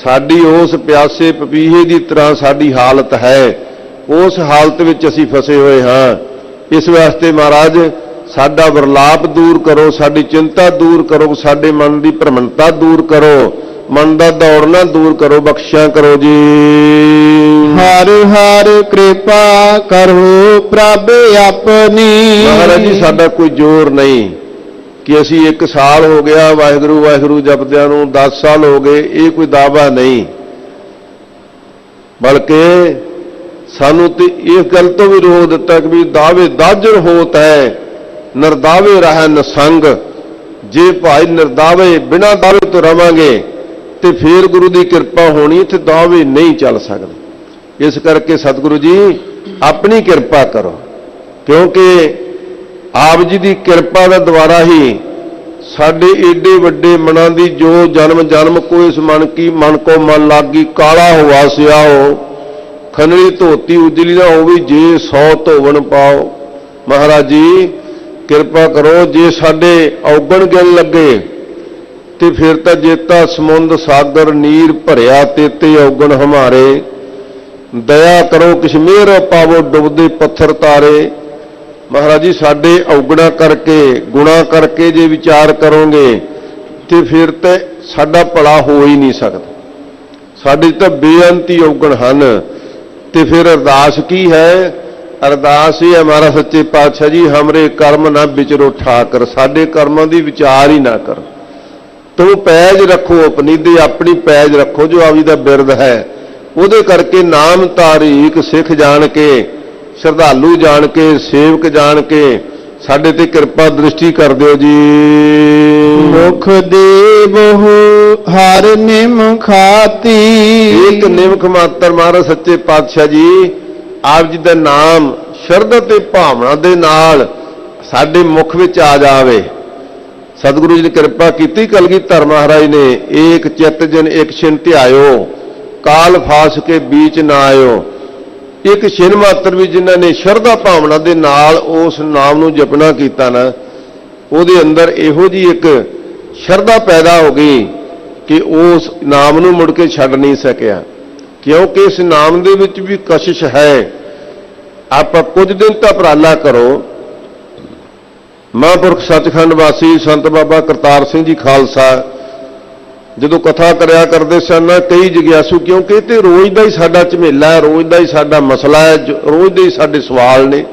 ਸਾਡੀ ਉਸ ਪਿਆਸੇ ਪਪੀਹੇ ਦੀ ਤਰ੍ਹਾਂ ਸਾਡੀ ਹਾਲਤ ਹੈ, ਉਸ ਹਾਲਤ ਵਿੱਚ ਅਸੀਂ ਫਸੇ ਹੋਏ ਹਾਂ। ਇਸ ਵਾਸਤੇ ਮਹਾਰਾਜ ਸਾਡਾ ਵਿਰਲਾਪ ਦੂਰ ਕਰੋ, ਸਾਡੀ ਚਿੰਤਾ ਦੂਰ ਕਰੋ, ਸਾਡੇ ਮਨ ਦੀ ਭਰਮਣਤਾ ਦੂਰ ਕਰੋ, ਮਨ ਦਾ ਦੌੜਨਾ ਦੂਰ ਕਰੋ, ਬਖਸ਼ਿਆ ਕਰੋ ਜੀ। ਹਰ ਹਰ ਕਿਰਪਾ ਕਰੋ ਪ੍ਰਭ ਆਪਣੀ। ਮਹਾਰਾਜ ਜੀ ਸਾਡਾ ਕੋਈ ਜ਼ੋਰ ਨਹੀਂ ਕਿ ਅਸੀਂ 1 ਸਾਲ ਹੋ ਗਿਆ ਵਾਹਿਗੁਰੂ ਵਾਹਿਗੁਰੂ ਜਪਦਿਆਂ ਨੂੰ, 10 ਸਾਲ ਹੋ ਗਏ, ਇਹ ਕੋਈ ਦਾਅਵਾ ਨਹੀਂ, ਬਲਕਿ ਸਾਨੂੰ ਤੇ ਇਸ ਗੱਲ ਤੋਂ ਵੀ ਰੋਕ ਦਿੱਤਾ ਕਿ ਵੀ ਦਾਅਵੇ ਦਾਜਰ ਹੋਤ ਹੈ, ਨਿਰਦਾਵੇ ਰਹਿ ਨਸੰਗ। ਜੇ ਭਾਈ ਨਿਰਦਾਵੇ ਬਿਨਾਂ ਦਾਅਵੇ ਤੋਂ ਰਵਾਂਗੇ ਤੇ ਫੇਰ ਗੁਰੂ ਦੀ ਕਿਰਪਾ ਹੋਣੀ, ਇੱਥੇ ਦਾਅਵੇ ਨਹੀਂ ਚੱਲ ਸਕਦੇ। ਇਸ ਕਰਕੇ ਸਤਿਗੁਰੂ ਜੀ ਆਪਣੀ ਕਿਰਪਾ ਕਰੋ, ਕਿਉਂਕਿ ਆਪ ਜੀ ਦੀ ਕਿਰਪਾ ਦੇ ਦੁਆਰਾ ਹੀ ਸਾਡੇ ਏਡੇ ਵੱਡੇ ਮਨਾਂ ਦੀ ਜੋ ਜਨਮ ਜਨਮ ਕੋ ਇਸ ਮਨ ਕੀ ਮਨ ਕੋ ਮਨ ਲਾਗੀ ਕਾਲਾ ਹੋਆ ਸਿਆਓ, ਖਨੜੀ ਧੋਤੀ ਉਜਲੀ ਨਾ ਹੋਵੇ ਜੇ 100 ਧੋਵਣ ਪਾਓ। ਮਹਾਰਾਜ ਜੀ ਕਿਰਪਾ ਕਰੋ, ਜੇ ਸਾਡੇ ਔਗਣ ਗਿਣ ਲੱਗੇ ਤੇ ਫਿਰ ਤਾਂ ਜੇਤਾ ਸਮੁੰਦ ਸਾਗਰ ਨੀਰ ਭਰਿਆ ਤੇਤੇ ਔਗਣ ਹਮਾਰੇ। ਦਇਆ ਕਰੋ ਕਿਛ ਮਿਹਰ ਪਾਵੋ ਡੁੱਬਦੇ ਪੱਥਰ ਤਾਰੇ। ਮਹਾਰਾਜ ਜੀ ਸਾਡੇ ਔਗਣਾ ਕਰਕੇ ਗੁਣਾ ਕਰਕੇ ਜੇ ਵਿਚਾਰ ਕਰੋਗੇ ਤੇ ਫਿਰ ਤਾਂ ਸਾਡਾ ਭਲਾ ਹੋ ਹੀ ਨਹੀਂ ਸਕਦਾ। ਸਾਡੇ ਤਾਂ ਬੇਅੰਤੀ ਔਗਣ ਹਨ। ਤੇ ਫਿਰ ਅਰਦਾਸ ਕੀ ਹੈ? ਅਰਦਾਸ ਇਹ ਹੈ, ਮਹਾਰਾ ਸੱਚੇ ਪਾਤਸ਼ਾਹ ਜੀ ਹਮਰੇ ਕਰਮ ਨਾ ਵਿਚਰੋ ਠਾਕਰ, ਸਾਡੇ ਕਰਮਾਂ ਦੀ ਵਿਚਾਰ ਹੀ ਨਾ ਕਰ। ਤੂੰ ਪੈਜ ਰੱਖੋ ਆਪਣੀ ਦੇ, ਆਪਣੀ ਪੈਜ ਰੱਖੋ ਜੋ ਆਵੀ ਦਾ ਬਿਰਦ ਹੈ, ਉਹਦੇ ਕਰਕੇ ਨਾਮ ਤਾਰੀਕ ਸਿੱਖ ਜਾਣ ਕੇ, ਸ਼ਰਧਾਲੂ ਜਾਣ ਕੇ, ਸੇਵਕ ਜਾਣ ਕੇ ਸਾਡੇ ਤੇ ਕਿਰਪਾ ਦ੍ਰਿਸ਼ਟੀ ਕਰ ਦਿਓ ਜੀ। ਮੁਖ ਦੇਵਹੁ ਹਰ ਨਿਮ ਖਾਤੀ। ਇੱਕ ਨਿਮਖ ਮਾਤਰ ਮਹਾਰਾਜ ਸੱਚੇ ਪਾਤਸ਼ਾਹ ਜੀ ਆਪ ਜੀ ਦਾ ਨਾਮ ਸ਼ਰਧਾ ਤੇ ਭਾਵਨਾ ਦੇ ਨਾਲ ਸਾਡੇ ਮੁਖ ਵਿੱਚ ਆ ਜਾਵੇ। ਸਤਿਗੁਰੂ ਜੀ ਨੇ ਕਿਰਪਾ ਕੀਤੀ, ਕਲਗੀਧਰ ਮਹਾਰਾਜ ਨੇ ਏਕ ਚਿੱਤ ਜਨ ਇੱਕ ਛਿਨ ਧਿਆਇਓ, ਕਾਲ ਫਾਸ ਕੇ बीच ਨਾ ਆਇਓ। ਇੱਕ ਛਿਨ ਮਾਤਰ ਵੀ ਜਿਨ੍ਹਾਂ ਨੇ ਸ਼ਰਧਾ ਭਾਵਨਾ ਦੇ ਨਾਲ ਉਸ ਨਾਮ ਨੂੰ ਜਪਣਾ ਕੀਤਾ ਨਾ, ਉਹਦੇ ਅੰਦਰ ਇਹੋ ਜੀ ਇੱਕ ਸ਼ਰਧਾ ਪੈਦਾ ਹੋ ਗਈ ਕਿ ਉਸ ਨਾਮ ਨੂੰ ਮੁੜ ਕੇ ਛੱਡ ਨਹੀਂ ਸਕਿਆ, ਕਿਉਂਕਿ ਇਸ ਨਾਮ ਦੇ ਵਿੱਚ ਵੀ ਕਸ਼ਿਸ਼ ਹੈ। ਆਪਾਂ ਕੁਝ ਦਿਨ ਤਾਂ ਉਪਰਾਲਾ ਕਰੋ। ਮਹਾਂਪੁਰਖ ਸੱਚਖੰਡ ਵਾਸੀ ਸੰਤ ਬਾਬਾ ਕਰਤਾਰ ਸਿੰਘ ਜੀ ਖਾਲਸਾ ਜਦੋਂ ਕਥਾ ਕਰਿਆ ਕਰਦੇ ਸਨ, ਕਈ ਜਿਗਿਆਸੂ, ਕਿਉਂਕਿ ਇਹ ਤੇ ਰੋਜ਼ ਦਾ ਹੀ ਸਾਡਾ ਝਮੇਲਾ ਹੈ, ਰੋਜ਼ ਦਾ ਹੀ ਸਾਡਾ ਮਸਲਾ ਹੈ, ਰੋਜ਼ ਦੇ ਹੀ ਸਾਡੇ ਸਵਾਲ ਨੇ।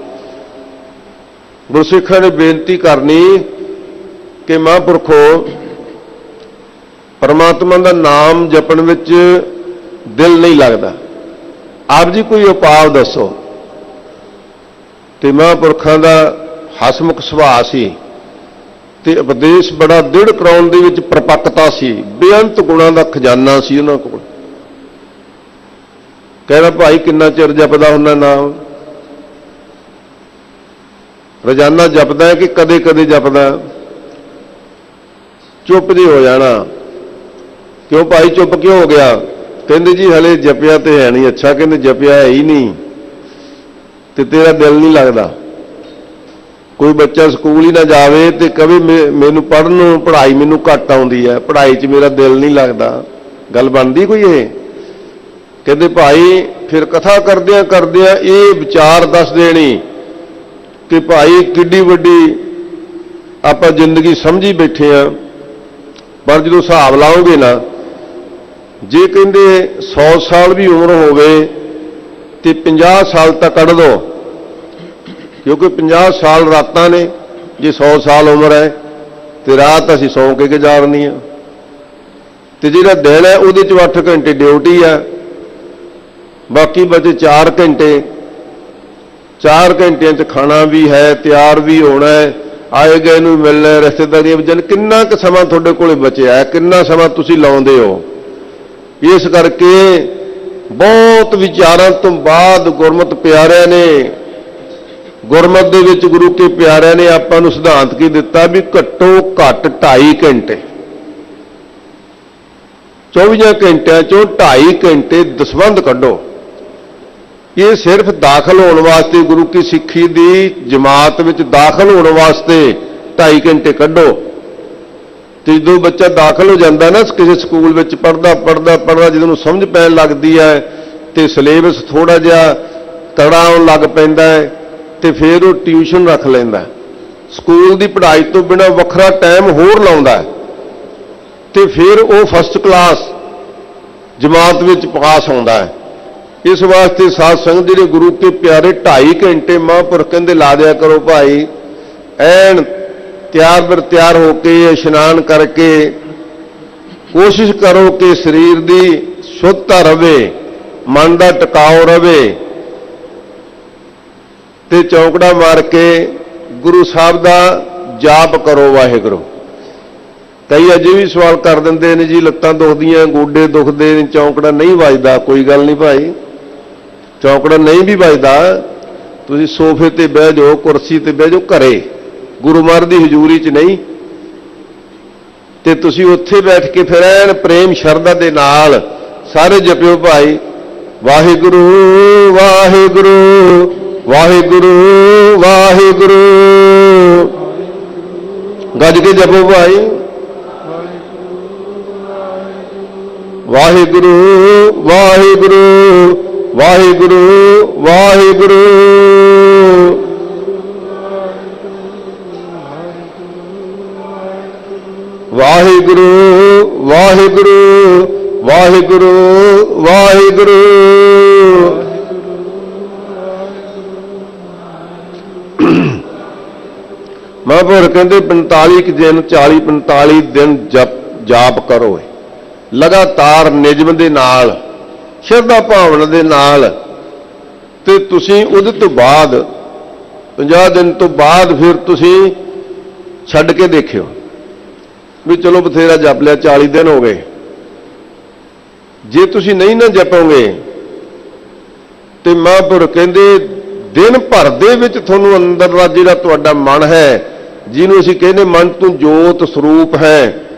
ਗੁਰਸਿੱਖਾਂ ਨੇ ਬੇਨਤੀ ਕਰਨੀ ਕਿ ਮਹਾਂਪੁਰਖੋ ਪਰਮਾਤਮਾ ਦਾ ਨਾਮ ਜਪਣ ਵਿੱਚ ਦਿਲ ਨਹੀਂ ਲੱਗਦਾ, ਆਪ ਜੀ ਕੋਈ ਉਪਾਅ ਦੱਸੋ। ਤੇ ਮਹਾਂਪੁਰਖਾਂ ਦਾ ਹਸਮੁਖ ਸੁਭਾਅ ਸੀ ਤੇ ਉਪਦੇਸ਼ ਬੜਾ ਦ੍ਰਿੜ ਕਰਾਉਣ ਦੇ ਵਿੱਚ ਪ੍ਰਪੱਕਤਾ ਸੀ, ਬੇਅੰਤ ਗੁਣਾਂ ਦਾ ਖਜ਼ਾਨਾ ਸੀ ਉਹਨਾਂ ਕੋਲ। ਕਹਿੰਦਾ ਭਾਈ ਕਿੰਨਾ ਚਿਰ ਜਪਦਾ ਹੁੰਦਾ ਨਾਮ? ਰੋਜ਼ਾਨਾ ਜਪਦਾ ਹੈ ਕਿ ਕਦੇ ਕਦੇ ਜਪਦਾ? ਚੁੱਪ ਜੇ ਹੋ ਜਾਣਾ। ਕਿਉਂ ਭਾਈ ਚੁੱਪ ਕਿਉਂ ਹੋ ਗਿਆ? ਕਹਿੰਦੇ ਜੀ ਹਲੇ ਜਪਿਆ ਤੇ ਹੈ ਨਹੀਂ। ਅੱਛਾ, ਕਹਿੰਦੇ ਜਪਿਆ ਹੈ ਹੀ ਨਹੀਂ ਤੇ ਤੇਰਾ ਦਿਲ ਨਹੀਂ ਲੱਗਦਾ। ਕੋਈ ਬੱਚਾ ਸਕੂਲ ਹੀ ਨਾ ਜਾਵੇ ਤੇ ਕਵੇ ਮੈਨੂੰ ਪੜ੍ਹਾਈ ਮੈਨੂੰ ਘੱਟ ਆਉਂਦੀ ਹੈ, ਪੜ੍ਹਾਈ 'ਚ ਮੇਰਾ ਦਿਲ ਨਹੀਂ ਲੱਗਦਾ। ਗੱਲ ਬਣਦੀ ਕੋਈ ਇਹ? ਕਹਿੰਦੇ ਭਾਈ ਫਿਰ ਕਥਾ ਕਰਦਿਆਂ ਕਰਦਿਆਂ ਇਹ ਵਿਚਾਰ ਦੱਸ ਦੇਣੀ ਕਿ ਭਾਈ ਕਿੱਡੀ ਵੱਡੀ ਆਪਾਂ ਜ਼ਿੰਦਗੀ ਸਮਝੀ ਬੈਠੇ ਆ, ਪਰ ਜਦੋਂ ਹਿਸਾਬ ਲਾਓਗੇ ਨਾ, ਜੇ ਕਹਿੰਦੇ 100 ਸਾਲ ਵੀ ਉਮਰ ਹੋਵੇ ਤੇ 50 ਸਾਲ ਤੱਕ ਕੱਢ ਦੋ, ਕਿਉਂਕਿ 50 ਸਾਲ ਰਾਤਾਂ ਨੇ, ਜੇ 100 ਸਾਲ ਉਮਰ ਹੈ ਤੇ ਰਾਤ ਅਸੀਂ ਸੌਂ ਕੇ ਗੁਜ਼ਾਰਨੀ ਆ, ਤੇ ਜਿਹੜਾ ਦਿਨ ਹੈ ਉਹਦੇ 'ਚ 8 ਘੰਟੇ ਡਿਊਟੀ ਆ, ਬਾਕੀ ਬਚੇ 4 ਘੰਟੇ। 4 ਘੰਟਿਆਂ 'ਚ ਖਾਣਾ ਵੀ ਹੈ, ਤਿਆਰ ਵੀ ਹੋਣਾ ਹੈ, ਆਏ ਗਏ ਨੂੰ ਮਿਲਣਾ, ਰਿਸ਼ਤੇਦਾਰੀਆਂ ਵਿੱਚ ਜਾਣਾ। ਕਿੰਨਾ ਕੁ ਸਮਾਂ ਤੁਹਾਡੇ ਕੋਲ ਬਚਿਆ ਹੈ, ਕਿੰਨਾ ਸਮਾਂ ਤੁਸੀਂ ਲਾਉਂਦੇ ਹੋ? ਇਸ ਕਰਕੇ ਬਹੁਤ ਵਿਚਾਰਾਂ ਤੋਂ ਬਾਅਦ ਗੁਰਮਤਿ ਪਿਆਰਿਆਂ ਨੇ, ਗੁਰਮਤਿ ਦੇ ਵਿੱਚ ਗੁਰੂ ਕੇ ਪਿਆਰਿਆਂ ਨੇ ਆਪਾਂ ਨੂੰ ਸਿਧਾਂਤ ਕੀ ਦਿੱਤਾ ਵੀ ਘੱਟੋ ਘੱਟ 2.5 ਘੰਟੇ, 24 ਘੰਟਿਆਂ 'ਚੋਂ 2.5 ਘੰਟੇ ਦਸਵੰਧ ਕੱਢੋ। ਇਹ ਸਿਰਫ ਦਾਖਲ ਹੋਣ ਵਾਸਤੇ, ਗੁਰੂ ਕੀ ਸਿੱਖੀ ਦੀ ਜਮਾਤ ਵਿੱਚ ਦਾਖਲ ਹੋਣ ਵਾਸਤੇ 2.5 ਘੰਟੇ ਕੱਢੋ। ਤੇ ਜਦੋਂ ਬੱਚਾ ਦਾਖਲ ਹੋ ਜਾਂਦਾ ਨਾ ਕਿਸੇ ਸਕੂਲ ਵਿੱਚ, ਪੜ੍ਹਦਾ ਜਦੋਂ ਨੂੰ ਸਮਝ ਪੈਣ ਲੱਗਦੀ ਹੈ ਤੇ ਸਿਲੇਬਸ ਥੋੜਾ ਜਿਹਾ ਤੜਾ ਆਉਣ ਲੱਗ ਪੈਂਦਾ ਹੈ ਤੇ ਫਿਰ ਉਹ ਟਿਊਸ਼ਨ ਰੱਖ ਲੈਂਦਾ, ਸਕੂਲ ਦੀ ਪੜ੍ਹਾਈ ਤੋਂ ਬਿਨਾਂ ਵੱਖਰਾ ਟਾਈਮ ਹੋਰ ਲਾਉਂਦਾ ਤੇ ਫਿਰ ਉਹ ਫਸਟ ਕਲਾਸ ਜਮਾਤ ਵਿੱਚ ਪਾਸ ਆਉਂਦਾ ਹੈ। ਇਸ ਵਾਸਤੇ ਸਾਧ ਸੰਗਤ ਜਿਹੜੇ ਗੁਰੂ ਕੇ ਪਿਆਰੇ 2.5 ਘੰਟੇ ਮਹਾਂਪੁਰਖ ਕਹਿੰਦੇ ਲਾ ਦਿਆ ਕਰੋ ਭਾਈ, ਐਨ ਤਿਆਰ ਹੋ ਕੇ ਇਸ਼ਨਾਨ ਕਰਕੇ ਕੋਸ਼ਿਸ਼ ਕਰੋ ਕਿ ਸਰੀਰ ਦੀ ਸ਼ੁੱਧਤਾ ਰਵੇ, ਮਨ ਦਾ ਟਿਕਾਓ ਰਵੇ, ਤੇ ਚੌਂਕੜਾ ਮਾਰ ਕੇ ਗੁਰੂ ਸਾਹਿਬ ਦਾ ਜਾਪ ਕਰੋ ਵਾਹਿਗੁਰੂ। ਕਈ ਅਜੇ ਵੀ ਸਵਾਲ ਕਰ ਦਿੰਦੇ ਨੇ ਜੀ ਲੱਤਾਂ ਦੁਖਦੀਆਂ, ਗੋਡੇ ਦੁਖਦੇ ਨੇ, ਚੌਂਕੜਾ ਨਹੀਂ ਵੱਜਦਾ। ਕੋਈ ਗੱਲ ਨਹੀਂ ਭਾਈ, ਚੌਂਕੜਾ ਨਹੀਂ ਵੀ ਵੱਜਦਾ, ਤੁਸੀਂ ਸੋਫੇ ਤੇ ਬਹਿ ਜਾਓ, ਕੁਰਸੀ ਤੇ ਬਹਿ ਜਾਓ ਘਰੇ, ਗੁਰੂ ਮਹਾਰਾਜ ਦੀ ਹਜ਼ੂਰੀ 'ਚ ਨਹੀਂ, ਤੇ ਤੁਸੀਂ ਉੱਥੇ ਬੈਠ ਕੇ ਫਿਰ ਐਨ ਪ੍ਰੇਮ ਸ਼ਰਧਾ ਦੇ ਨਾਲ ਸਾਰੇ ਜਪਿਓ ਭਾਈ, ਵਾਹਿਗੁਰੂ ਵਾਹਿਗੁਰੂ ਵਾਹਿਗੁਰੂ ਵਾਹਿਗੁਰੂ, ਗੱਜ ਕੇ ਜਪੋ ਭਾਈ, ਵਾਹਿਗੁਰੂ ਵਾਹਿਗੁਰੂ ਵਾਹਿਗੁਰੂ ਵਾਹਿਗੁਰੂ। ਵਾਹਿਗੁਰੂ ਵਾਹਿਗੁਰੂ ਵਾਹਿਗੁਰੂ ਵਾਹਿਗੁਰੂ। ਮਹਾਂਪੁਰਖ ਕਹਿੰਦੇ 45 ਦਿਨ 45 ਦਿਨ ਜਾਪ ਕਰੋ ਲਗਾਤਾਰ ਨਿਯਮ ਦੇ ਨਾਲ, ਸ਼ਰਧਾ ਭਾਵਨਾ ਦੇ ਨਾਲ, ਤੇ ਤੁਸੀਂ ਉਹਦੇ ਤੋਂ ਬਾਅਦ 50 ਦਿਨ ਤੋਂ ਬਾਅਦ ਫਿਰ ਤੁਸੀਂ ਛੱਡ ਕੇ ਦੇਖਿਓ ਵੀ ਚਲੋ ਬਥੇਰਾ ਜਪ ਲਿਆ, 40 ਦਿਨ ਹੋ ਗਏ। ਜੇ ਤੁਸੀਂ ਨਹੀਂ ਨਾ ਜਪੋਗੇ ਤੇ ਮਹਾਂਪੁਰਖ ਕਹਿੰਦੇ ਦਿਨ ਭਰ ਦੇ ਵਿੱਚ ਤੁਹਾਨੂੰ ਅੰਦਰ ਦਾ ਜਿਹੜਾ ਤੁਹਾਡਾ ਮਨ ਹੈ, ਜਿਹਨੂੰ ਅਸੀਂ ਕਹਿੰਦੇ ਮਨ ਤੋਂ ਜੋਤ ਸਰੂਪ ਹੈ,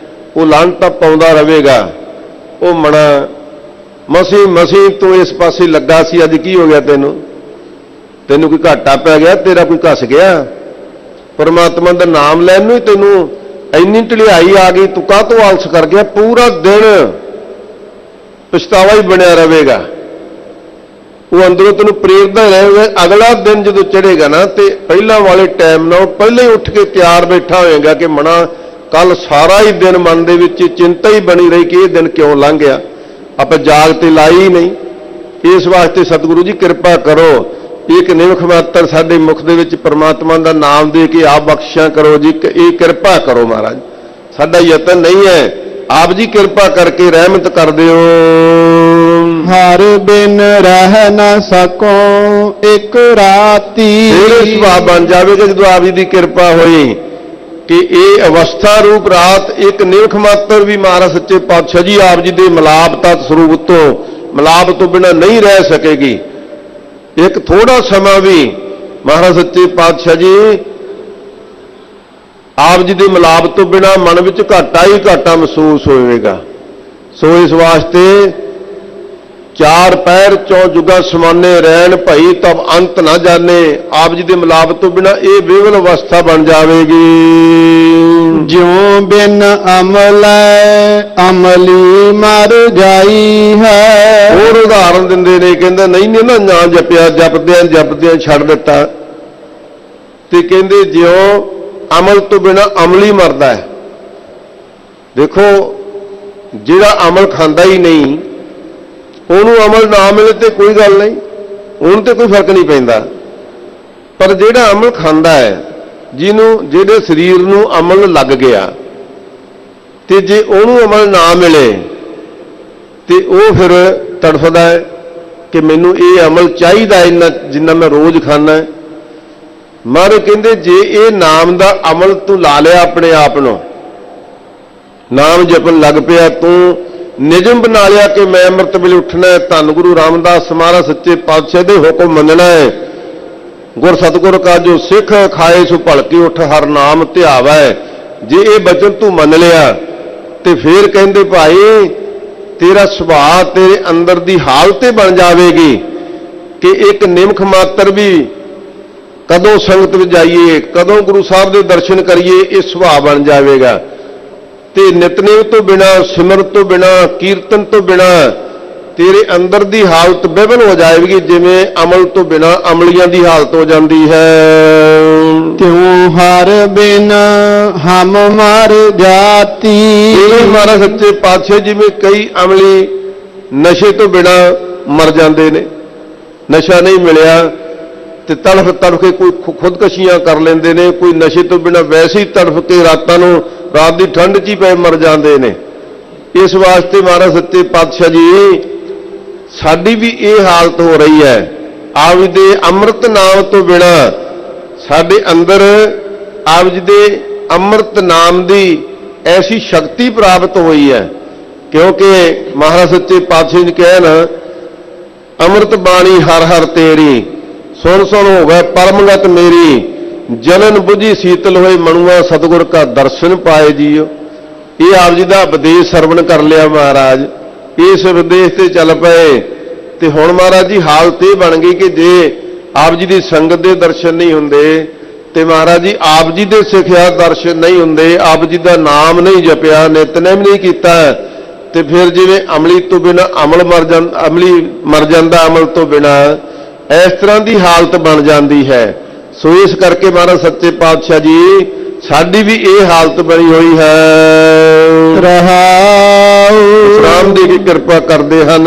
ਉਹ ਲਾਂਟਾ ਪਾਉਂਦਾ ਰਹੇਗਾ। ਉਹ ਮਣਾ ਮਸੀਂ ਤੋਂ ਇਸ ਪਾਸੇ ਲੱਗਾ ਸੀ, ਅੱਜ ਕੀ ਹੋ ਗਿਆ ਤੈਨੂੰ ਕੋਈ ਘਾਟਾ ਪੈ ਗਿਆ, ਤੇਰਾ ਕੋਈ ਘਸ ਗਿਆ? ਪਰਮਾਤਮਾ ਦਾ ਨਾਮ ਲੈਣ ਨੂੰ ਹੀ ਤੈਨੂੰ ਇੰਨੀ ਢਿਲਾਈ ਆ ਗਈ, ਤੂੰ ਕਾਹਤੋਂ ਆਲਸ ਕਰ ਗਿਆ? ਪੂਰਾ ਦਿਨ ਪਛਤਾਵਾ ਹੀ ਬਣਿਆ ਰਹੇਗਾ। ਉਹ ਅੰਦਰੋਂ ਤੈਨੂੰ ਪ੍ਰੇਰਦਾ ਰਹੇਗਾ। ਅਗਲਾ ਦਿਨ ਜਦੋਂ ਚੜ੍ਹੇਗਾ ਨਾ ਤੇ ਪਹਿਲਾਂ ਵਾਲੇ ਟਾਈਮ ਨਾਲ ਪਹਿਲਾਂ ਹੀ ਉੱਠ ਕੇ ਤਿਆਰ ਬੈਠਾ ਹੋਏਗਾ ਕਿ ਮਣਾ ਕੱਲ ਸਾਰਾ ਹੀ ਦਿਨ ਮਨ ਦੇ ਵਿੱਚ ਚਿੰਤਾ ਹੀ ਬਣੀ ਰਹੀ ਕਿ ਇਹ ਦਿਨ ਕਿਉਂ ਲੰਘ ਗਿਆ, ਆਪਾਂ ਜਾਗ ਤੇ ਲਾਈ ਹੀ ਨਹੀਂ। ਇਸ ਵਾਸਤੇ ਸਤਿਗੁਰੂ ਜੀ ਕਿਰਪਾ ਕਰੋ, ਇੱਕ ਨਿਮਖ ਮਾਤਰ ਸਾਡੇ ਮੁਖ ਦੇ ਵਿੱਚ ਪਰਮਾਤਮਾ ਦਾ ਨਾਮ ਦੇ ਕੇ ਆਪ ਬਖਸ਼ਿਆ ਕਰੋ ਜੀ, ਇਹ ਕਿਰਪਾ ਕਰੋ ਮਹਾਰਾਜ। ਸਾਡਾ ਯਤਨ ਨਹੀਂ ਹੈ, ਆਪ ਜੀ ਕਿਰਪਾ ਕਰਕੇ ਰਹਿਮਤ ਕਰ ਦਿਓ। ਹਰ ਬਿਨ ਰਹਿ ਨਾ ਸਕੋ ਇੱਕ ਰਾਤੀ। ਫਿਰ ਸੁਭਾਅ ਬਣ ਜਾਵੇਗਾ ਜਦੋਂ ਆਪ ਜੀ ਦੀ ਕਿਰਪਾ ਹੋਈ ਕਿ ਇਹ ਅਵਸਥਾ ਰੂਪ ਰਾਤ ਇੱਕ ਨਿਮਖ ਮਾਤਰ ਵੀ ਮਹਾਰਾਜ ਸੱਚੇ ਪਾਤਸ਼ਾਹ ਜੀ ਆਪ ਜੀ ਦੇ ਮਿਲਾਪ ਤਤ ਸਰੂਪ ਤੋਂ ਮਿਲਾਪ ਤੋਂ ਬਿਨਾਂ ਨਹੀਂ ਰਹਿ ਸਕੇਗੀ। ਇੱਕ ਥੋੜਾ ਸਮਾਂ ਵੀ ਮਹਾਰਾਜ ਸੱਚੇ ਪਾਤਸ਼ਾਹ ਜੀ ਆਪ ਜੀ ਦੇ ਮਿਲਾਪ ਤੋਂ ਬਿਨਾਂ ਮਨ ਵਿੱਚ ਘਾਟਾ ਹੀ ਘਾਟਾ ਮਹਿਸੂਸ ਹੋਵੇਗਾ। ਸੋ ਇਸ ਵਾਸਤੇ ਚਾਰ ਪੈਰ ਚੌ ਜੁਗਾ ਸਮਾਨੇ ਰਹਿਣ ਭਈ ਤਬ ਅੰਤ ਨਾ ਜਾਣੇ। ਆਪ ਜੀ ਦੇ ਮਿਲਾਪ ਤੋਂ ਬਿਨਾ ਇਹ ਬੇਵਲ ਅਵਸਥਾ ਬਣ ਜਾਵੇਗੀ। ਜਿਉ ਬਿਨ ਅਮਲੈ ਅਮਲੀ ਮਰ ਜਾਈ ਹੈ। ਹੋਰ ਉਦਾਹਰਨ ਦਿੰਦੇ ਨੇ, ਕਹਿੰਦੇ ਨਹੀਂ ਨਾ ਨਾਂ ਜਪਿਆ, ਜਪਦਿਆਂ ਛੱਡ ਦਿੱਤਾ, ਤੇ ਕਹਿੰਦੇ ਜਿਉ ਅਮਲ ਤੋਂ ਬਿਨਾ ਅਮਲੀ ਮਰਦਾ ਹੈ। ਦੇਖੋ ਜਿਹੜਾ ਅਮਲ ਖਾਂਦਾ ਹੀ ਨਹੀਂ, ਉਹਨੂੰ ਅਮਲ ਨਾ ਮਿਲੇ ਤੇ ਕੋਈ ਗੱਲ ਨਹੀਂ, ਉਹਨੂੰ ਤੇ ਕੋਈ ਫਰਕ ਨਹੀਂ ਪੈਂਦਾ। ਪਰ ਜਿਹੜਾ ਅਮਲ ਖਾਂਦਾ ਹੈ, ਜਿਹੜੇ ਸਰੀਰ ਨੂੰ ਅਮਲ ਲੱਗ ਗਿਆ, ਤੇ ਜੇ ਉਹਨੂੰ ਅਮਲ ਨਾ ਮਿਲੇ ਤੇ ਉਹ ਫਿਰ ਤੜਫਦਾ ਹੈ ਕਿ ਮੈਨੂੰ ਇਹ ਅਮਲ ਚਾਹੀਦਾ ਇੰਨਾ ਜਿੰਨਾ ਮੈਂ ਰੋਜ਼ ਖਾਂਦਾ। ਮਹਾਰਾਜ ਕਹਿੰਦੇ ਜੇ ਇਹ ਨਾਮ ਦਾ ਅਮਲ ਤੂੰ ਲਾ ਲਿਆ ਆਪਣੇ ਆਪ ਨੂੰ, ਨਾਮ ਜਪਣ ਲੱਗ ਪਿਆ, ਤੂੰ ਨਿਯਮ ਬਣਾ ਲਿਆ ਕਿ ਮੈਂ ਅੰਮ੍ਰਿਤ ਵੇਲੇ ਉੱਠਣਾ ਹੈ, ਧੰਨ ਗੁਰੂ ਰਾਮਦਾਸ ਮਹਾਰਾਜ ਸੱਚੇ ਪਾਤਸ਼ਾਹ ਦੇ ਹੁਕਮ ਮੰਨਣਾ ਹੈ। ਗੁਰ ਸਤਿਗੁਰ ਕਾ ਜੋ ਸਿੱਖ ਖਾਏ ਸੋ ਭਲਕੇ ਉੱਠ ਹਰ ਨਾਮ ਧਿਆਵੈ। ਜੇ ਇਹ ਬਚਨ ਤੂੰ ਮੰਨ ਲਿਆ ਤੇ ਫਿਰ ਕਹਿੰਦੇ ਭਾਈ ਤੇਰਾ ਸੁਭਾਅ ਤੇਰੇ ਅੰਦਰ ਦੀ ਹਾਲਤ ਹੀ ਬਣ ਜਾਵੇਗੀ ਕਿ ਇੱਕ ਨਿਮਖ ਮਾਤਰ ਵੀ ਕਦੋਂ ਸੰਗਤ ਵਿੱਚ ਜਾਈਏ, ਕਦੋਂ ਗੁਰੂ ਸਾਹਿਬ ਦੇ ਦਰਸ਼ਨ ਕਰੀਏ, ਇਹ ਸੁਭਾਅ ਬਣ ਜਾਵੇਗਾ। ਤੇ ਨਿਤਨੇਮ ਤੋਂ ਬਿਨਾ, ਸਿਮਰਤ ਤੋਂ ਬਿਨਾ, ਕੀਰਤਨ ਤੋਂ ਬਿਨਾ ਤੇਰੇ ਅੰਦਰ ਦੀ ਹਾਲਤ ਵਿਭਿੰਨ ਹੋ ਜਾਏਗੀ, ਜਿਵੇਂ ਅਮਲ ਤੋਂ ਬਿਨਾ ਅਮਲੀਆਂ ਦੀ ਹਾਲਤ ਹੋ ਜਾਂਦੀ ਹੈ। ਤਿਉ ਹਰ ਬਿਨ ਹਮ ਮਰ ਜਾਤੀ। ਇਹ ਮਹਾਰਾਜ ਸੱਚੇ ਪਾਤਸ਼ਾਹ ਜਿਵੇਂ ਕਈ ਅਮਲੀ ਨਸ਼ੇ ਤੋਂ ਬਿਨਾ ਮਰ ਜਾਂਦੇ ਨੇ, ਨਸ਼ਾ ਨਹੀਂ ਮਿਲਿਆ ਤੇ ਤੜਫ ਕੇ ਕੋਈ ਖੁਦਕਸ਼ੀਆਂ ਕਰ ਲੈਂਦੇ ਨੇ, ਕੋਈ ਨਸ਼ੇ ਤੋਂ ਬਿਨਾ ਵੈਸੇ ਹੀ ਤੜਫ ਕੇ ਰਾਤਾਂ ਨੂੰ ਰਾਤ ਦੀ ਠੰਡ 'ਚ ਹੀ ਪਏ ਮਰ ਜਾਂਦੇ ਨੇ। ਇਸ ਵਾਸਤੇ ਮਹਾਰਾਜ ਸੱਚੇ ਪਾਤਸ਼ਾਹ ਜੀ ਸਾਡੀ ਵੀ ਇਹ ਹਾਲਤ ਹੋ ਰਹੀ ਹੈ। ਆਪ ਜੀ ਦੇ ਅੰਮ੍ਰਿਤ ਨਾਮ ਤੋਂ ਬਿਨਾ ਸਾਡੇ ਅੰਦਰ ਆਪ ਜੀ ਦੇ ਅੰਮ੍ਰਿਤ ਨਾਮ ਦੀ ਐਸੀ ਸ਼ਕਤੀ ਪ੍ਰਾਪਤ ਹੋਈ ਹੈ, ਕਿਉਂਕਿ ਮਹਾਰਾਜ ਸੱਚੇ ਪਾਤਸ਼ਾਹ ਨੇ ਕਿਹਾ ਨਾ, ਅੰਮ੍ਰਿਤ ਬਾਣੀ ਹਰ ਹਰ ਤੇਰੀ, ਸੁਣ ਹੋਵੇ ਪਰਮਗਤ ਮੇਰੀ, ਜਲਨ ਬੁਝੀ ਸੀਤਲ ਹੋਏ ਮਨੁਆ ਸਤਿਗੁਰ ਕਾ ਦਰਸ਼ਨ ਪਾਏ ਜੀਓ। ਇਹ ਆਪ ਜੀ ਦਾ ਉਪਦੇਸ਼ ਸਰਵਣ ਕਰ ਲਿਆ ਮਹਾਰਾਜ, ਇਸ ਉਪਦੇਸ਼ ਤੇ ਚੱਲ ਪਏ ਤੇ ਹੁਣ ਮਹਾਰਾਜ ਜੀ ਹਾਲਤ ਇਹ ਬਣ ਗਈ ਕਿ ਜੇ ਆਪ ਜੀ ਦੀ ਸੰਗਤ ਦੇ ਦਰਸ਼ਨ ਨਹੀਂ ਹੁੰਦੇ ਤੇ ਮਹਾਰਾਜ ਜੀ ਆਪ ਜੀ ਦੇ ਸਿੱਖਿਆ ਦਰਸ਼ਨ ਨਹੀਂ ਹੁੰਦੇ, ਆਪ ਜੀ ਦਾ ਨਾਮ ਨਹੀਂ ਜਪਿਆ, ਨਿਤਨੇਮ ਨਹੀਂ ਕੀਤਾ, ਤੇ ਫਿਰ ਜਿਵੇਂ ਅਮਲੀ ਤੋਂ ਬਿਨਾ ਅਮਲੀ ਮਰ ਜਾਂਦਾ ਅਮਲ ਤੋਂ ਬਿਨਾ, ਇਸ ਤਰ੍ਹਾਂ ਦੀ ਹਾਲਤ ਬਣ ਜਾਂਦੀ ਹੈ। ਸੋ ਇਸ ਕਰਕੇ ਮਹਾਰਾਜ ਸੱਚੇ ਪਾਤਸ਼ਾਹ ਜੀ ਸਾਡੀ ਵੀ ਇਹ ਹਾਲਤ ਬਣੀ ਹੋਈ ਹੈ। ਰਹਾਉ ਰਾਮ ਦੀ ਕਿਰਪਾ ਕਰਦੇ ਹਨ।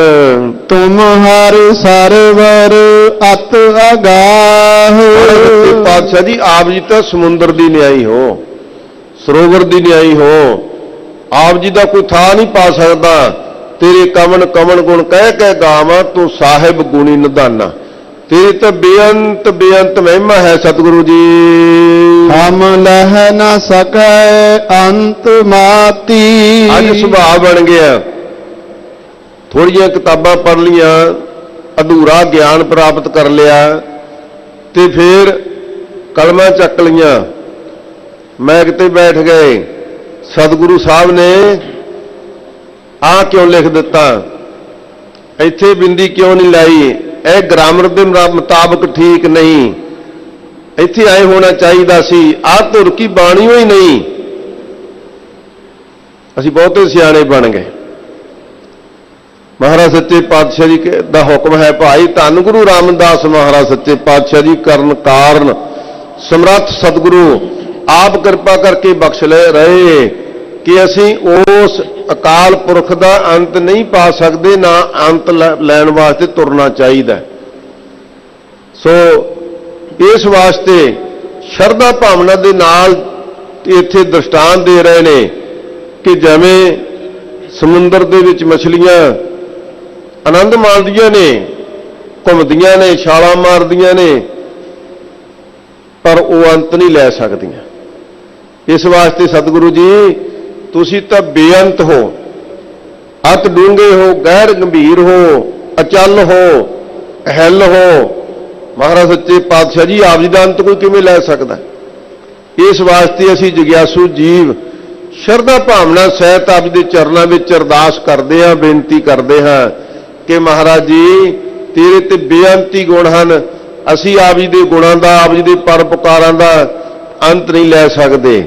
ਤੁਮ ਹਰ ਸਰਵਰ ਅਤ ਅਗਾਹ। ਸੱਚੇ ਪਾਤਸ਼ਾਹ ਜੀ ਆਪ ਜੀ ਤਾਂ ਸਮੁੰਦਰ ਦੀ ਨਿਆਈ ਹੋ, ਸਰੋਵਰ ਦੀ ਨਿਆਈ ਹੋ, ਆਪ ਜੀ ਦਾ ਕੋਈ ਥਾਂ ਨਹੀਂ ਪਾ ਸਕਦਾ। ਤੇਰੇ ਕਵਣ ਕਵਣ ਗੁਣ ਕਹਿ ਕਹਿ ਗਾਵਾਂ, ਤੂੰ ਸਾਹਿਬ ਗੁਣੀ ਨਿਧਾਨਾ। ਤੇਰੀ ਤਾਂ ਬੇਅੰਤ ਮਹਿਮਾ ਹੈ ਸਤਿਗੁਰੂ ਜੀ। ਹਮ ਲਹਿ ਨ ਸਕੈ ਅੰਤ ਮਾਤੀ। ਅੱਜ ਸੁਭਾਅ ਬਣ ਗਿਆ, ਥੋੜੀਆਂ ਕਿਤਾਬਾਂ ਪੜ੍ਹ ਲੀਆਂ, ਅਧੂਰਾ ਗਿਆਨ ਪ੍ਰਾਪਤ ਕਰ ਲਿਆ ਤੇ ਫਿਰ ਕਲਮਾਂ ਚੱਕ ਲਈਆਂ, ਮੈਂ ਕਿਤੇ ਬੈਠ ਗਏ, ਸਤਿਗੁਰੂ ਸਾਹਿਬ ਨੇ ਆਹ ਕਿਉਂ ਲਿਖ ਦਿੱਤਾ, ਇੱਥੇ ਬਿੰਦੀ ਕਿਉਂ ਨਹੀਂ ਲਾਈ, ਇਹ ਗ੍ਰਾਮਰ ਦੇ ਮੁਤਾਬਕ ਠੀਕ ਨਹੀਂ, ਇੱਥੇ ਆਏ ਹੋਣਾ ਚਾਹੀਦਾ ਸੀ, ਆਹ ਧੁਰ ਕੀ ਬਾਣੀ ਹੋਈ ਨਹੀਂ। ਅਸੀਂ ਬਹੁਤੇ ਸਿਆਣੇ ਬਣ ਗਏ। ਮਹਾਰਾਜ ਸੱਚੇ ਪਾਤਸ਼ਾਹ ਜੀ ਦਾ ਹੁਕਮ ਹੈ, ਭਾਈ ਧੰਨ ਗੁਰੂ ਰਾਮਦਾਸ ਮਹਾਰਾਜ ਸੱਚੇ ਪਾਤਸ਼ਾਹ ਜੀ ਕਰਨ ਕਾਰਨ ਸਮਰੱਥ ਸਤਿਗੁਰੂ ਆਪ ਕਿਰਪਾ ਕਰਕੇ ਬਖਸ਼ ਲੈ ਰਹੇ ਕਿ ਅਸੀਂ ਉਸ ਅਕਾਲ ਪੁਰਖ ਦਾ ਅੰਤ ਨਹੀਂ ਪਾ ਸਕਦੇ, ਨਾ ਅੰਤ ਲੈਣ ਵਾਸਤੇ ਤੁਰਨਾ ਚਾਹੀਦਾ। ਸੋ ਇਸ ਵਾਸਤੇ ਸ਼ਰਧਾ ਭਾਵਨਾ ਦੇ ਨਾਲ ਇੱਥੇ ਦ੍ਰਿਸ਼ਟਾਂਤ ਦੇ ਰਹੇ ਨੇ ਕਿ ਜਿਵੇਂ ਸਮੁੰਦਰ ਦੇ ਵਿੱਚ ਮੱਛਲੀਆਂ ਆਨੰਦ ਮਾਣਦੀਆਂ ਨੇ, ਘੁੰਮਦੀਆਂ ਨੇ, ਛਾਲਾਂ ਮਾਰਦੀਆਂ ਨੇ, ਪਰ ਉਹ ਅੰਤ ਨਹੀਂ ਲੈ ਸਕਦੀਆਂ। ਇਸ ਵਾਸਤੇ ਸਤਿਗੁਰੂ ਜੀ ਤੁਸੀਂ ਤਾਂ ਬੇਅੰਤ ਹੋ, ਅਤ ਡੂੰਘੇ ਹੋ, ਗਹਿਰ ਗੰਭੀਰ ਹੋ, ਅਚਲ ਹੋ, ਅਹਿਲ ਹੋ। ਮਹਾਰਾਜ ਸੱਚੇ ਪਾਤਸ਼ਾਹ ਜੀ ਆਪ ਜੀ ਦਾ ਅੰਤ ਕੋਈ ਕਿਵੇਂ ਲੈ ਸਕਦਾ। ਇਸ ਵਾਸਤੇ ਅਸੀਂ ਜਗਿਆਸੂ ਜੀਵ ਸ਼ਰਧਾ ਭਾਵਨਾ ਸਹਿਤ ਆਪ ਜੀ ਦੇ ਚਰਨਾਂ ਵਿੱਚ ਅਰਦਾਸ ਕਰਦੇ ਹਾਂ, ਬੇਨਤੀ ਕਰਦੇ ਹਾਂ ਕਿ ਮਹਾਰਾਜ ਜੀ ਤੇਰੇ ਤੇ ਬੇਅੰਤੀ ਗੁਣ ਹਨ, ਅਸੀਂ ਆਪ ਜੀ ਦੇ ਗੁਣਾਂ ਦਾ, ਆਪ ਜੀ ਦੇ ਪਰਉਪਕਾਰਾਂ ਦਾ ਅੰਤ ਨਹੀਂ ਲੈ ਸਕਦੇ।